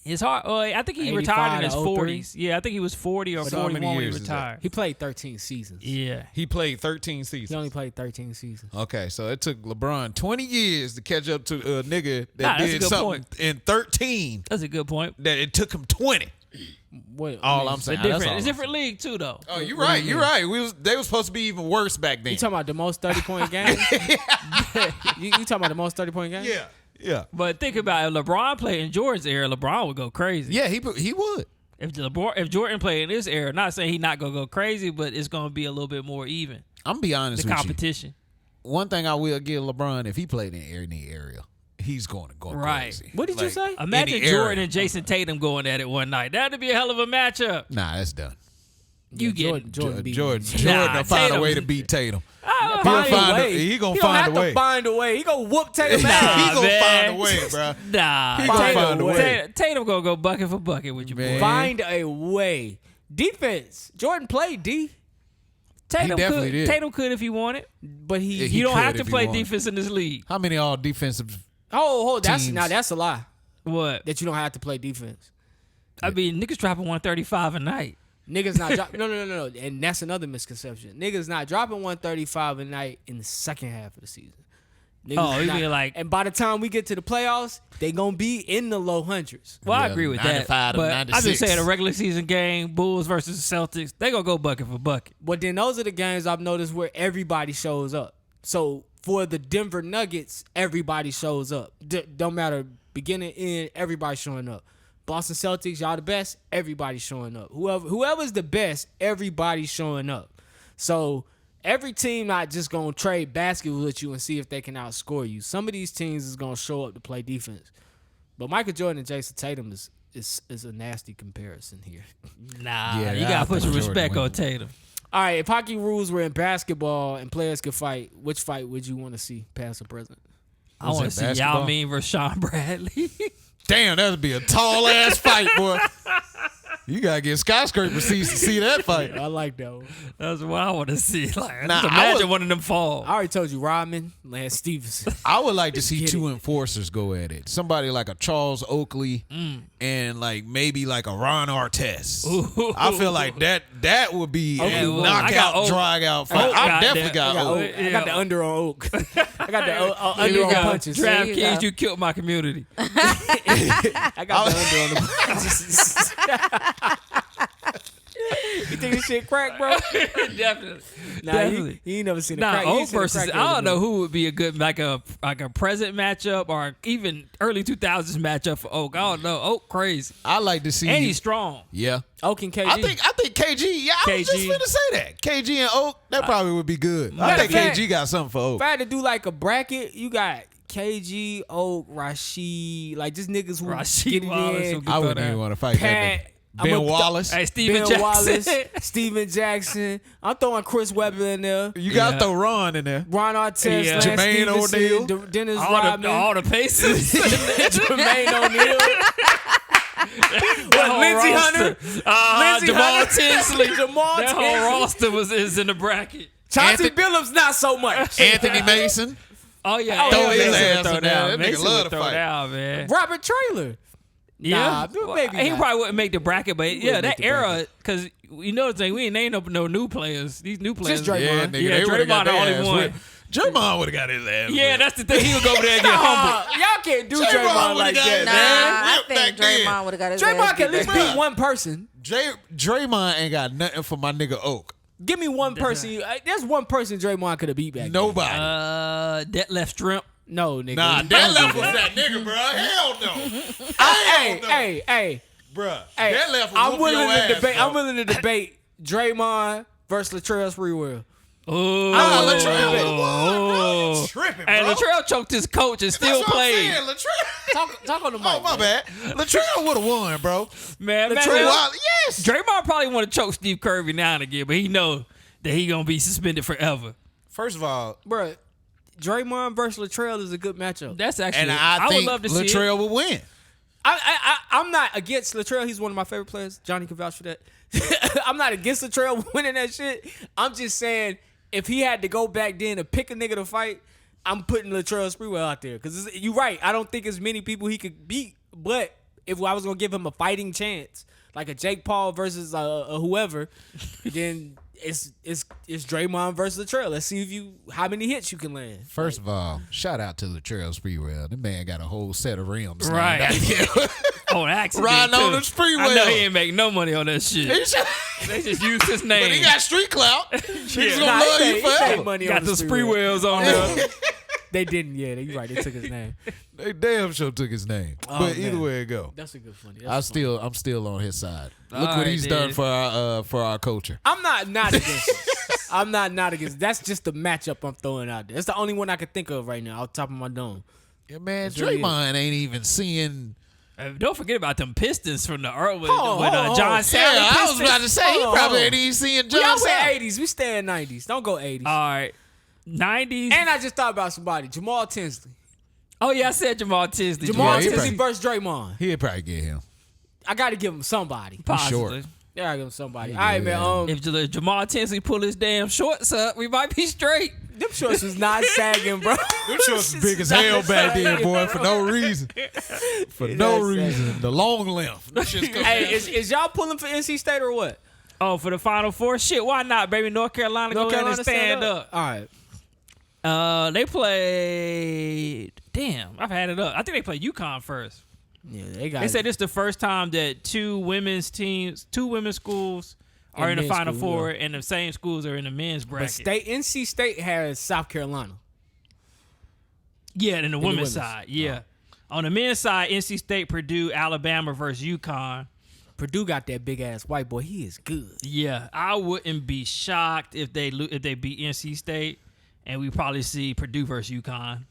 It's hard. I think he 85 retired in his to 03. 40s. Yeah, I think he was 40 or So how many 41 when he years is that? retired. He played 13 seasons. Yeah. He played 13 He seasons. only played 13 seasons. Okay, so it took LeBron 20 years to catch up to a nigga Nah, that that's a did good something point. in 13 That's a good point. that it took him 20. What? All I'm It's saying. a That's different, all it's a I'm different league too, though. saying. Oh, you're right. You're right. They was supposed to be even worse back then. You talking about the most 30-point game? you talking about the most 30-point game? Yeah. Yeah. But think about it. If LeBron played in Jordan's era, LeBron would go crazy. Yeah, he would. If Jordan played in this era, not saying he's not gonna go crazy, but it's gonna be a little bit more even. I'm gonna be honest The with competition. you. One thing I will give LeBron, if he played in any area, he's going to go Right. crazy. What did you Like, say? Imagine any Jordan area. and Jason Tatum going at it one night. That'd be a hell of a matchup. Nah, that's done. You get Jordan beat Jordan him. Nah, will find a way to Tatum- beat Tatum. Find He'll a find way. he gonna He don't find have a way. to find a way. He gonna whoop Tatum Nah, ass. He gonna man. find a way, bro. Nah, He gonna find a way. Tatum gonna go bucket for bucket with you, Man. boy. Find a way. Defense. Jordan played D, Tatum definitely could. did. Tatum could if he wanted. but he. He You don't could have to if he play wanted. defense in this league. How many all defensive? That's teams. now that's a lie. What? That you don't have to play defense. I mean, niggas dropping 135 a night. Niggas not dropping. No. And that's another misconception. Niggas not dropping 135 a night in the second half of the season. Niggas Oh, you not- mean like- And by the time we get to the playoffs, they gonna be in the low hundreds. Well, I Yeah, agree with 95 that. to But I'm 96. just saying a regular season game, Bulls versus Celtics, they gonna go bucket for bucket. But then those are the games I've noticed where everybody shows up. So for the Denver Nuggets, everybody shows up. Don't matter beginning, end, everybody showing up. Boston Celtics, y'all the best, everybody showing up. Whoever's the best, everybody showing up. So every team not just gonna trade baskets with you and see if they can outscore you. Some of these teams is gonna show up to play defense. But Michael Jordan and Jason Tatum is is a nasty comparison here. Nah, Yeah, you I gotta put think some Jordan respect won. on Tatum. All right, if hockey rules were in basketball and players could fight, which fight would you want to see, past or present? I Was want it to see Yao basketball? Ming versus Sean Bradley. Damn, that'd be a tall ass fight, boy. You gotta get skyscraper seats to see that fight. I like that one. That's what I want to see. Like, Nah, just I imagine would- one of them fall. I already told you, Rodman, Lance Stevenson. I would like to see Get two it. enforcers go at it. Somebody like a Charles Oakley and like maybe like a Ron Artest. Ooh. I feel like that would be Okay, a well, I got knockout, Oak. drag out fight. Oak I got definitely that. got I got, Oak. I got the under on Oak. I got the Here under you on go. punches. Draft you Kings, go. you killed my community. I got the under on the punches. You think this shit crack, bro? Definitely. Nah, Definitely. you ain't never seen a Nah, crack. You Oak ain't seen a versus crack I don't know movie. who would be a good like a present matchup or even early 2000s matchup for Oak. I don't know. Oak crazy. I like to see. And he's strong. Yeah. Oak and KG. I think KG. Yeah, I was just KG. finna say that. KG and Oak, that probably would be good. I Matter think of fact- KG got something for Oak. if I had to do like a bracket, you got KG, Oak, Rashid, like just niggas who Rashid get it Wallace in. would I wouldn't even want to fight Pat, that nigga. Ben I'ma- Wallace. Hey, Steven Ben Jackson. Wallace, Steven Jackson. I'm throwing Chris Webber in there. You got to Yeah. throw Ron in there. Ron Artest, Yeah. Lance Jermaine Stevenson, O'Neal. Dennis all Rodman, the Pacers. Jermaine O'Neal. That whole Lindsey roster. Hunter? Lindsey Jamal Hunter. Tinsley. Jamal That whole Tinsley. roster is in the bracket. Chauncey Anthony- Billups, not so much. Anthony Mason. Oh yeah, Throw Mason his would ass throw in there. down. That nigga Mason love would to throw fight. down, man. Robert Traylor. Yeah, Nah, maybe he not. probably wouldn't make the bracket, but yeah, wouldn't that make the era bracket. because you know the thing, we ain't named up no new players. These new players, Just Draymond. Yeah, nigga, Yeah, they would've got Draymond the their only ass one. whipped. Draymond would have got his ass. Yeah, whipped. that's the thing. He would go over there and get humbled. Y'all can't do Draymond Draymond would've like got that, his Nah, man. I Whip think back then. Draymond would have got his Draymond ass can at beat least back beat then. one person. Draymond ain't got nothing for my nigga Oak. Give me one person. There's one person Draymond could have beat back. Nobody. That left shrimp. then. No, nigga. Nah, Don't that do left was that nigga, bro. Hell no. Hey, Bruh. hey. That left I'm was willing your to ass, debate. bro. I'm willing to debate Draymond versus Latrell Sprewell. Oh, Latrell tripping, bro. And Latrell choked his coach and still That's what I'm played. saying, Latrell. Talk on the mic. Oh, my man. bad. Latrell would have won, bro. Man, Latrell- imagine- Yes. Draymond probably want to choke Steve Kerr every now and again, but he know that he gonna be suspended forever. First of all, Bruh, Draymond versus Latrell is a good matchup. That's actually. and I would think love to see it. Latrell would win. I'm not against Latrell. He's one of my favorite players. Johnny can vouch for that. I'm not against Latrell winning that shit. I'm just saying if he had to go back then to pick a nigga to fight, I'm putting Latrell Sprewell out there. Because you're right. I don't think as many people he could beat. But if I was going to give him a fighting chance, like a Jake Paul versus a whoever, then it's Draymond versus Latrell. Let's see how many hits you can land. First of all, shout out to Latrell Sprewell. The man got a whole set of rims. now Right. back here. Oh, accident. Riding on too. the Sprewell. I know he ain't make no money on that shit. They just used his name. But he got street clout. He's Yeah. gonna Nah, love he you made forever. money got on the spree Sprewell. wheels on there. They didn't. Yeah, you're right. They took his name. They damn sure took his name. Oh, but either man. way it go, That's a good funny. I'm still on his side. Look All what right, he's then. done for our culture. I'm not against it. I'm not against it. That's just the matchup I'm throwing out there. It's the only one I can think of right now, off the top of my dome. Yeah, man, That's really Draymond ain't even seeing. Don't forget about them Pistons from the early Hold with on. John Yeah, Sally. I was Pistons. about to say he Hold on, probably hold on. ain't even seeing We John always Sal. 80s. We stay in 90s. Don't go 80s. All right, 90s. And I just thought about somebody, Jamal Tinsley. Oh yeah, I said Jamal Tinsley. Jamal he Tinsley probably- versus Draymond. He'd probably get him. I got to give him somebody. Possibly. short. Yeah, I gotta give him somebody. Yeah, All right, man. If Jamal Tinsley pull his damn shorts up, we might be straight. Them shorts was not sagging, bro. Them shorts was big as hell back then, boy, for no reason. For no That's reason. The long length. Them shits come- Hey, is y'all pulling for NC State or what? Oh, for the Final Four? Shit, why not, baby? North Carolina, go ahead and stand up. All right. They played. Damn, I've had it up. I think they played UConn first. Yeah, they got. They said it's the first time that two women's schools are And in the men's Final school, Four, yeah. and the same schools are in the men's But bracket. NC State has South Carolina. Yeah, in the women's women's. side. Yeah. On the men's side, NC State, Purdue, Alabama versus UConn. Purdue got that big ass white boy. He is good. Yeah, I wouldn't be shocked if they beat NC State, and we probably see Purdue versus UConn.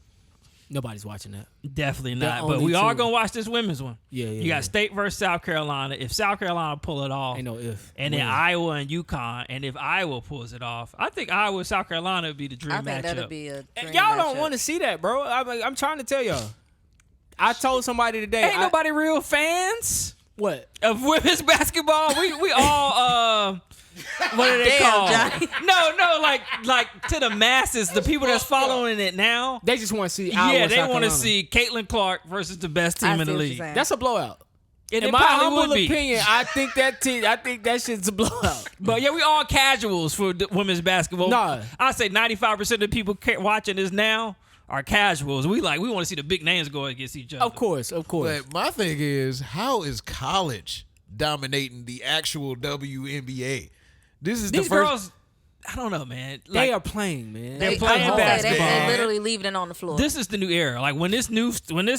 Nobody's watching that. Definitely They're not. But only we are two. gonna watch this women's one. Yeah. You got State versus South Carolina. If South Carolina pull it off, Ain't no if. and then When. Iowa and UConn, and if Iowa pulls it off, I think Iowa and South Carolina would be the dream I think that'll matchup. be a dream Y'all don't matchup. want to see that, bro. I'm trying to tell y'all. I told somebody today. Ain't nobody real fans What? of women's basketball. We all what are they Damn, called? Johnny. No, like to the masses, the people that's following it now. They just want to see. Iowa, Yeah, they South want to Carolina. see Caitlin Clark versus the best I team see in the what you're league. saying. That's a blowout. And In it my probably humble would be. opinion, I think that shit's a blowout. But yeah, we all casuals for the women's basketball. Nah. I say 95% of the people watching this now are casuals. We want to see the big names go against each other. Of course. But my thing is, how is college dominating the actual WNBA? This is These the first. girls, I don't know, man. They Like, are playing, man. They're I playing was gonna say, basketball. They literally leaving it on the floor. This is the new era. Like when this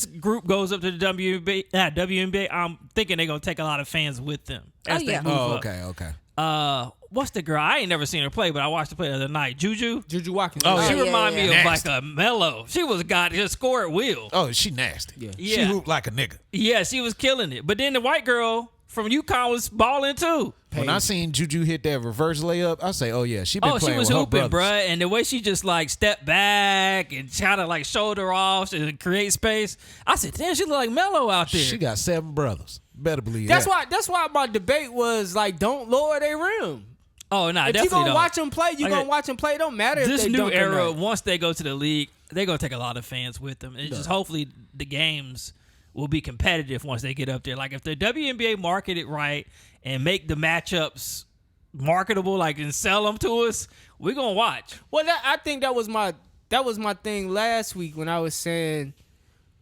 group goes up to the WNBA, I'm thinking they're gonna take a lot of fans with them as Oh, yeah. they move Oh, up. okay. What's the girl? I ain't never seen her play, but I watched her play the other night. Juju. Juju Watkins. Oh, She yeah. remind me of Nasty. like a Mello. She was a guy that just score at will. Oh, she nasty. Yeah. She Yeah. hooped like a nigga. Yeah, she was killing it. But then the white girl from UConn was balling too. When I seen Juju hit that reverse layup, I say, "Oh yeah, she been Oh, she playing was with her hooping, brothers." bruh. And the way she just like stepped back and try to like shoulder off and create space. I said, damn, she look like Mello out there. She got 7 brothers. Better believe That's that. why my debate was like, don't lower their rim. Oh, no, If definitely you gonna don't. watch them play, you Like, gonna watch them play. It don't matter if This they new dunk or era, not. once they go to the league, they're going to take a lot of fans with them. And just hopefully the games will be competitive once they get up there. Like if the WNBA market it right and make the matchups marketable, like and sell them to us, we're going to watch. Well, I think that was my thing last week when I was saying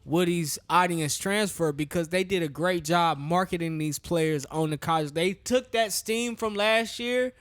Woody's audience transfer, because they did a great job marketing these players on the college. They took that steam from last year,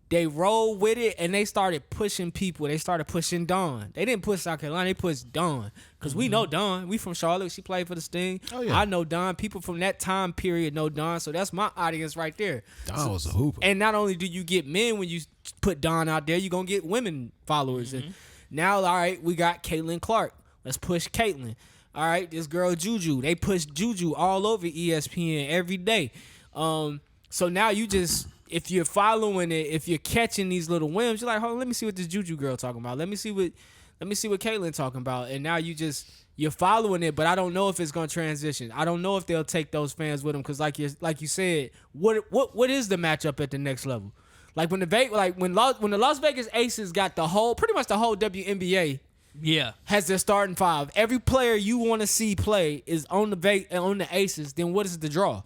they rolled with it, and they started pushing people. They started pushing Dawn. They didn't push South Carolina. They pushed Dawn because we know Dawn. We from Charlotte. She played for the Sting. Oh, yeah. I know Dawn. People from that time period know Dawn. So that's my audience right there. Dawn was a hooper. And not only do you get men when you put Dawn out there, you're going to get women followers. And now, all right, we got Caitlin Clark. Let's push Caitlin. All right, this girl Juju. They push Juju all over ESPN every day. So now you just, if you're following it, if you're catching these little whims, you're like, hold on, let me see what this Juju girl talking about. Let me see what Caitlin talking about. And now you're following it, but I don't know if it's gonna transition. I don't know if they'll take those fans with them, because like you said, what is the matchup at the next level? Like when the Las Vegas Aces got pretty much the whole WNBA Yeah. has their starting five. Every player you want to see play is on the Aces. Then what is the draw?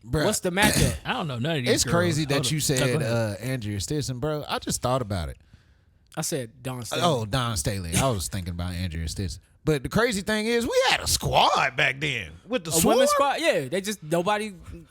Bruh. What's the matchup? I don't know none of these It's girls. crazy Hold that up. you Go said ahead. Andrea Stinson, bro. I just thought about it. I said Don Staley. Oh, Don Staley. I was thinking about Andrea Stinson. But the crazy thing is, we had a squad back then with the a Swarm. women's squad. Yeah,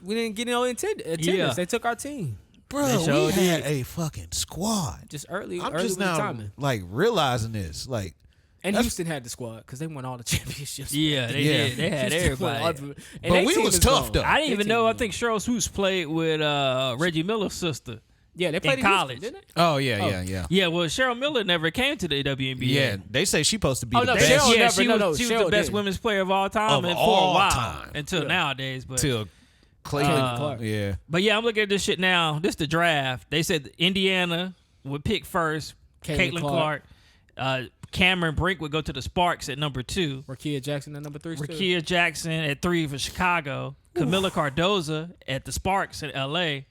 we didn't get no attendance. Yeah. They took our team Bro, They we sure had did. a fucking squad. just early. I'm early just with the now timing. like realizing this. Like, And that's- Houston had the squad because they won all the championships. Yeah, they Yeah. did. They had Houston won all everybody. the- and But they we team was is tough, gone. though. I didn't They even team know. is I gone. think Cheryl Hoops played with Reggie Miller's sister. Yeah, they played in college. Houston, didn't oh yeah. Yeah, well, Cheryl Miller never came to the WNBA. Yeah, they say she supposed to be Oh, the no, best Cheryl yeah, never- she no, was, she was Cheryl the best did. women's player of all time Of and for all a while time. until Yeah. nowadays. But till Clayton Clark. Yeah, But yeah, I'm looking at this shit now. This the draft. They said Indiana would pick first. Caitlin Caitlin Clark. Cameron Brink would go to the Sparks at number 2. Rakia Jackson at number 3. Rakia Jackson at 3 for Chicago. Camila Cardoza at the Sparks in LA.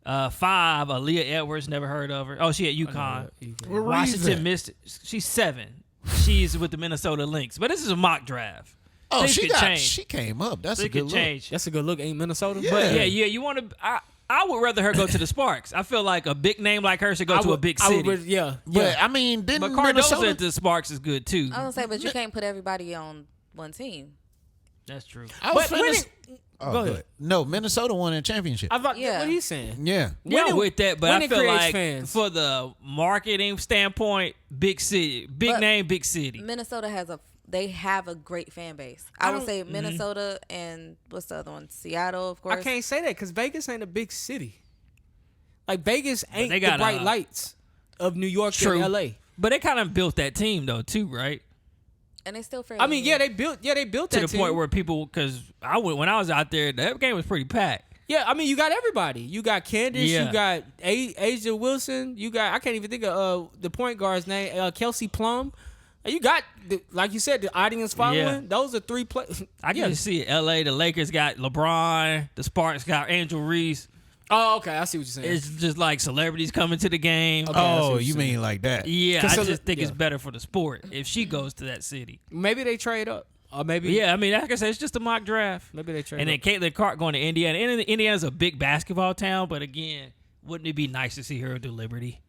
5, Aaliyah Edwards, never heard of her. Oh, she at UConn. Where Washington Reeves at? missed. She's 7. She's with the Minnesota Lynx. But this is a mock draft. Oh, Things could change. she came up. That's a Things good could look. change. That's a good look. Ain't Minnesota? Yeah. But yeah, you want to. I would rather her go to the Sparks. I feel like a big name like her should go to a big city. Yeah. But I mean, But didn't Cardoza Minnesota? at the Sparks is good too. I was gonna say, but you can't put everybody on one team. That's true. I was But when finna- Oh, go ahead. No, Minnesota won a championship. I thought, Yeah. what are you saying? Yeah. Yeah, I'm with that, but when I it feel creates like fans. for the marketing standpoint, big city, big But name, big city. Minnesota they have a great fan base. I would don't- say Minnesota and what's the other one? Seattle, of course. I can't say that because Vegas ain't a big city. Like Vegas ain't they the got, bright lights of New York True. and LA. But they kind of built that team though too, right? And they still fairly. I mean, they built to that the team. point where people, because when I was out there, that game was pretty packed. Yeah, I mean, you got everybody. You got Candace. Yeah. You got Asia Wilson. You got, I can't even think of the point guard's name, Kelsey Plum. You got, like you said, the audience following. Yeah. Those are 3 players. I can just see it. LA, the Lakers got LeBron, the Sparks got Angel Reese. Oh, okay. I see what you're saying. It's just like celebrities coming to the game. Okay, I see Oh, what you you're mean like that? Yeah, I just think it's yeah. better for the sport if she goes to that city. Maybe they trade up. Or maybe. Yeah, I mean, like I said, it's just a mock draft. Maybe they trade And then up. Caitlin Clark going to Indiana. And Indiana's a big basketball town, but again, wouldn't it be nice to see her do Liberty?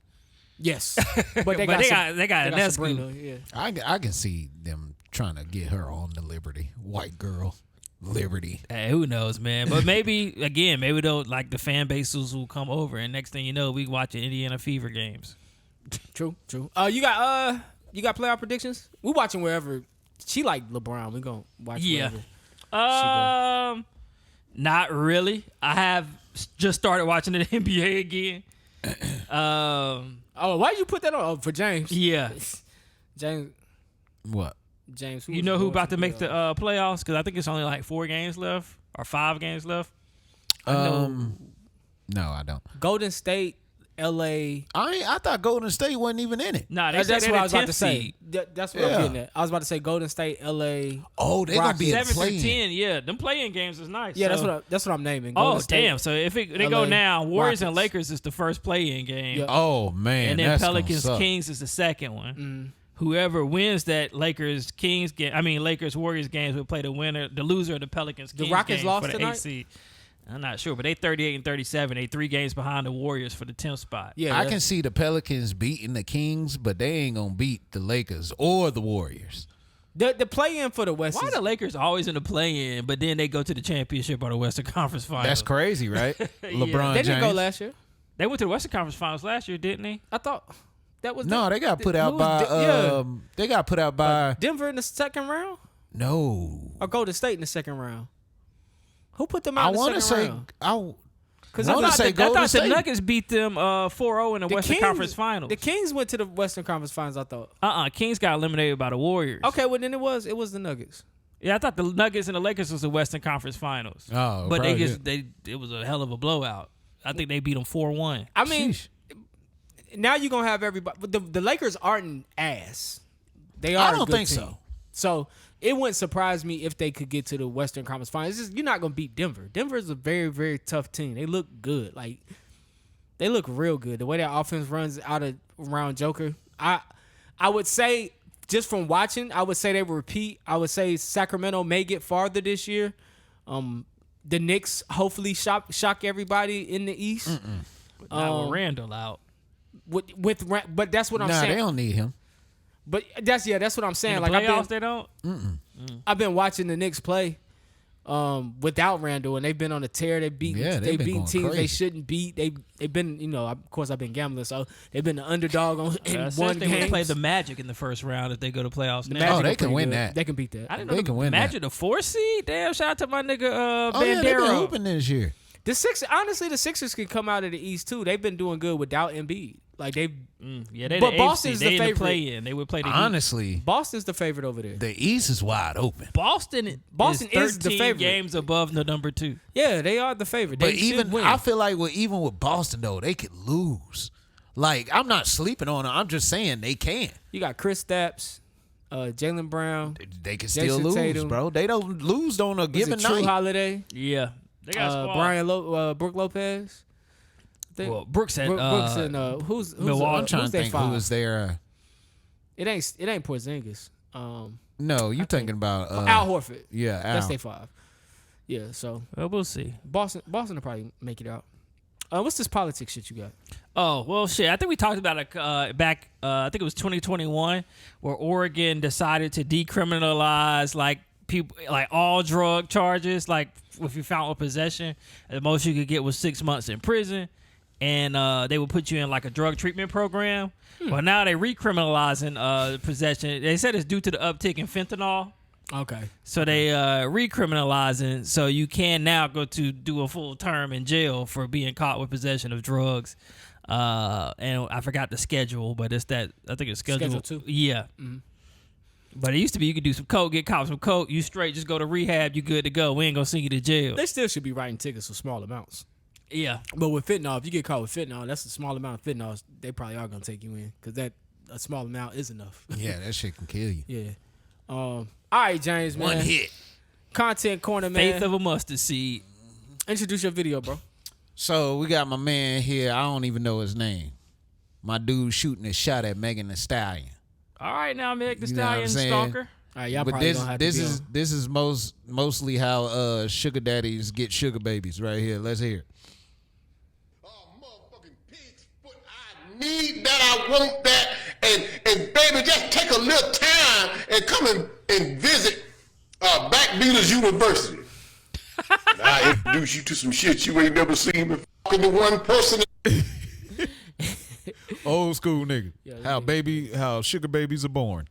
Yes. But they But got, they got an Sabrina, yeah. I can see them trying to get her on the Liberty. White girl, Liberty. Hey, who knows, man? But maybe they'll, like, the fan bases will come over, and next thing you know, we watching Indiana Fever games. True. You got playoff predictions? We watching wherever. She like LeBron. We gonna watch wherever. Not really. I have just started watching the NBA again. Oh, why did you put that on? Oh, for James. Yeah. James. What? James. You know who about to make the playoffs? Because I think it's only like 4 games left or 5 games left. No, I don't. Golden State, LA. I thought Golden State wasn't even in it. Nah, they That's said what I they're was the about to 10th say. seed. That's what I'm getting at. I was about to say Golden State, LA. Oh, they're gonna be a 7 play. through 10, yeah. Them play-in games is nice. Yeah, so. that's what I'm naming. Oh, Golden State, damn. So if they go LA, now, Warriors and Rockets. Lakers is the first play-in game. Yeah. Oh man, And then that's Pelicans gonna suck. Kings is the second one. Whoever wins that Lakers Kings game, Lakers Warriors games will play the loser of the Pelicans Kings Rockets game lost for the tonight? 8th seed. I'm not sure, but they 38 and 37. They 3 games behind the Warriors for the 10th spot. Yeah, I can see the Pelicans beating the Kings, but they ain't gonna beat the Lakers or the Warriors. the play-in for the West. Why is, the Lakers always in the play-in, but then they go to the championship or the Western Conference Finals? That's crazy, right? LeBron they James. didn't go last year. They went to the Western Conference Finals last year, didn't they? I thought that was No, they got put out who by. was They got put out by. Denver in the second round, No, or Golden State in the second round. Who put them I out in the want to second say. round? I Because want to say I Golden thought the State. Nuggets beat them 4-0 in the Western Conference Finals. The Kings went to the Western Conference Finals. I thought. Kings got eliminated by the Warriors. Okay, well then it was the Nuggets. Yeah, I thought the Nuggets and the Lakers was the Western Conference Finals. Oh, but probably it was a hell of a blowout. I think they beat them 4-1. I mean, Sheesh. now you're gonna have everybody. But the Lakers aren't ass. They are. I don't a good think team. so. So it wouldn't surprise me if they could get to the Western Conference Finals. It's just, you're not gonna beat Denver. Denver is a very, very tough team. They look good. Like they look real good. The way their offense runs around Joker. I would say just from watching, I would say they will repeat. I would say Sacramento may get farther this year. The Knicks hopefully shock everybody in the East. Not with Randall out. But that's what I'm Nah, saying. they don't need him. But that's what I'm saying. In the Like playoffs, they don't. I've been watching the Knicks play without Randall, and they've been on a tear. They beat Yeah, they've been beat going teams they crazy. shouldn't beat. They've been of course I've been gambling, so they've been the underdog in one They would game. play the Magic in the first round if they go to playoffs. The now. Magic Oh, they are can pretty win good. that. They can beat that. I didn't They know can the win Magic the 4th seed. Damn! Shout out to my nigga Oh yeah, they've been Bandero. hooping this year. The Sixers can come out of the East too. They've been doing good without Embiid. Like they, Yeah, they But the Boston's AFC. the They in the favorite. play-in. They would play the Heat. Honestly, Boston's the favorite over there. the East is wide open. Boston is is the 13 favorite. games above the number 2. Yeah, they are the favorite. But They should even win. I feel like even with Boston though, they could lose. Like I'm not sleeping on them. I'm just saying they can. You got Chris Stapps, Jaylen Brown, They can still Jason lose, Tatum. bro. They don't lose on a was given it True night. Holiday, Yeah, they got a squad. Brooke Lopez. Well, Brooks at Brooks and who's Milwaukee. I'm trying who's to they think five? who was there. It ain't Porzingis. No, you thinking about Al Horford. Yeah, Al. That's their 5. Yeah, so Well, we'll see. Boston will probably make it out. What's this politics shit you got? Oh, well, shit. I think we talked about it back, I think it was 2021, where Oregon decided to decriminalize, like, people, like, all drug charges. Like, if you found with possession, the most you could get was 6 months in prison. And they would put you in, like, a drug treatment program. Well, now they recriminalizing possession. They said it's due to the uptick in fentanyl. Okay. So they recriminalizing, so you can now go to do a full term in jail for being caught with possession of drugs. And I forgot the schedule, but it's that I think it's schedule 2. Yeah. But it used to be you could do some coke, get caught with some coke, you straight, just go to rehab, you good to go. We ain't gonna send you to jail. They still should be writing tickets for small amounts. Yeah. But with fentanyl, if you get caught with fentanyl, that's a small amount of fentanyl. They probably are gonna take you in because that a small amount is enough. Yeah, that shit can kill you. Yeah. All right, James, man. One hit. Content corner, man. Faith of a mustard seed. Introduce your video, bro. So we got my man here. I don't even know his name. My dude shooting a shot at Megan Thee Stallion. All right, now Meg the You know what I'm Stallion saying? stalker. All right, y'all But probably gonna have to be on. this is mostly how sugar daddies get sugar babies right here. Let's hear it. Motherfucking pig's foot. I need that. I want that. And baby, just take a little time and come and visit Backbeaters University. And I introduce you to some shit you ain't never seen before. Fucking the one person. Old school nigga. Yeah, How sugar babies are born.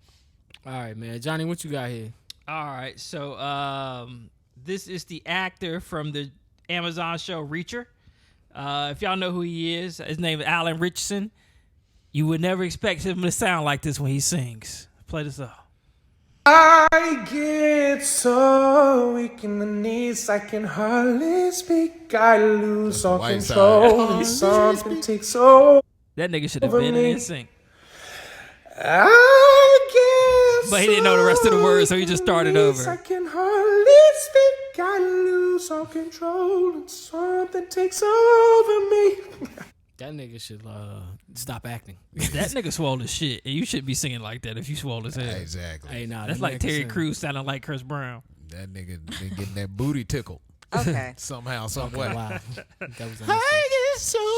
All right, man. Johnny, what you got here? All right, so this is the actor from the Amazon show Reacher. If y'all know who he is, his name is Alan Richardson. You would never expect him to sound like this when he sings. Play this up. I get so weak in the knees, I can hardly speak. I lose all White control and something takes over That nigga should have been me. in sync. I get But he didn't know the rest of the words, so he just started over. I can hardly speak. I lose all control and something takes over me. That nigga should stop acting. That nigga swole as shit, and you shouldn't be singing like that if you swole as hell. Exactly. Hey, nah, That's that like nigga Terry sing. Crews sounding like Chris Brown. That nigga been getting that booty tickled Okay. somehow, some way. Wow. That was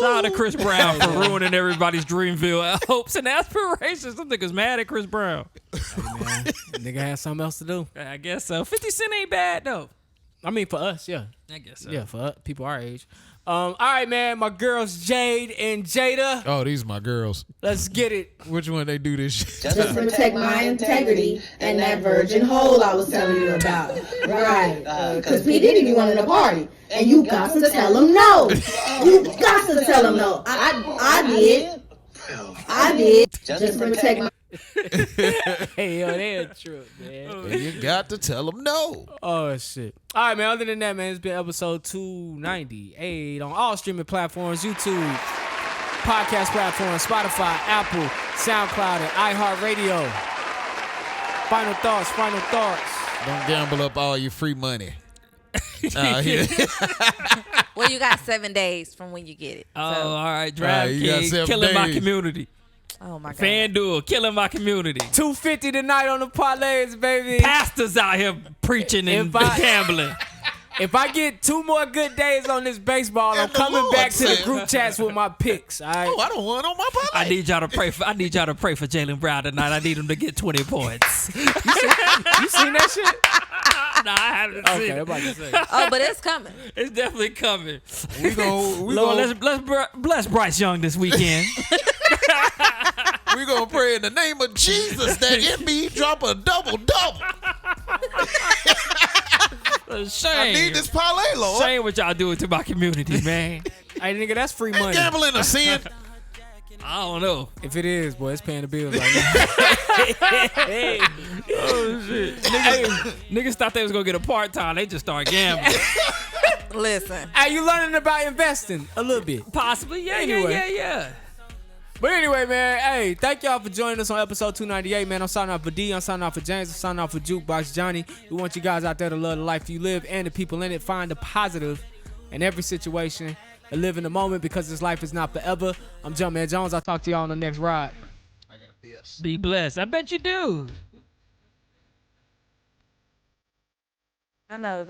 Shout out to Chris Brown for ruining everybody's Dreamville hopes and aspirations. Some niggas mad at Chris Brown. Hey, man. Nigga has something else to do. I guess so. 50 Cent ain't bad, though. I mean, for us, yeah. I guess so. Yeah, for people our age. All right, man. My girls Jade and Jada. Oh, these my girls. Let's get it. Which one they do this shit? Just to protect my integrity and that virgin hole I was telling you about. Right. Because P. Diddy be wanting to party. And you got to tell him no. You got to tell him no. I did. I did. Just to protect my... Hey, yo, they're true, man. And you got to tell them no. Oh, shit. All right, man. Other than that, man, it's been episode 298 on all streaming platforms, YouTube, podcast platforms, Spotify, Apple, SoundCloud, and iHeartRadio. Final thoughts. Don't gamble up all your free money. Out here. Well, you got 7 days from when you get it. Oh, So, all right. you got DraftKings, 7 killing my days. community. oh my God. FanDuel, killing my community. $250 tonight on the parlays, baby. Pastors out here preaching and If I- gambling. If I get 2 more good days on this baseball, I'm And the coming Lord back to the said- group chats with my picks. All right. Oh, I don't want on my parlay. I need y'all to pray for Jaylen Brown tonight. I need him to get 20 points. You seen that shit? Nah, I haven't seen Okay, I'm it. about to say. Oh, but it's coming. It's definitely coming. We Lord, let's bless Bryce Young this weekend. gonna pray in the name of Jesus that MB drop a double. Shame. I need this parlay, Lord. Shame what y'all doing to my community, man. Hey, nigga, that's free money. Gambling a sin. I don't know. If it is, boy, it's paying the bills right now. Oh shit. Niggas thought they was gonna get a part-time. They just started gambling. Listen. Hey, you learning about investing a little bit. Possibly. Yeah, Anyway. yeah. But anyway, man, hey, thank y'all for joining us on episode 298, man. I'm signing off for D, I'm signing off for James, I'm signing off for Jukebox Johnny. We want you guys out there to love the life you live and the people in it. Find the positive in every situation and live in the moment because this life is not forever. I'm Jumpman Jones. I'll talk to y'all on the next ride. Be blessed. I bet you do. I know.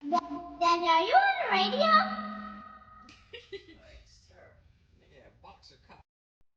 Daddy, are you on the radio?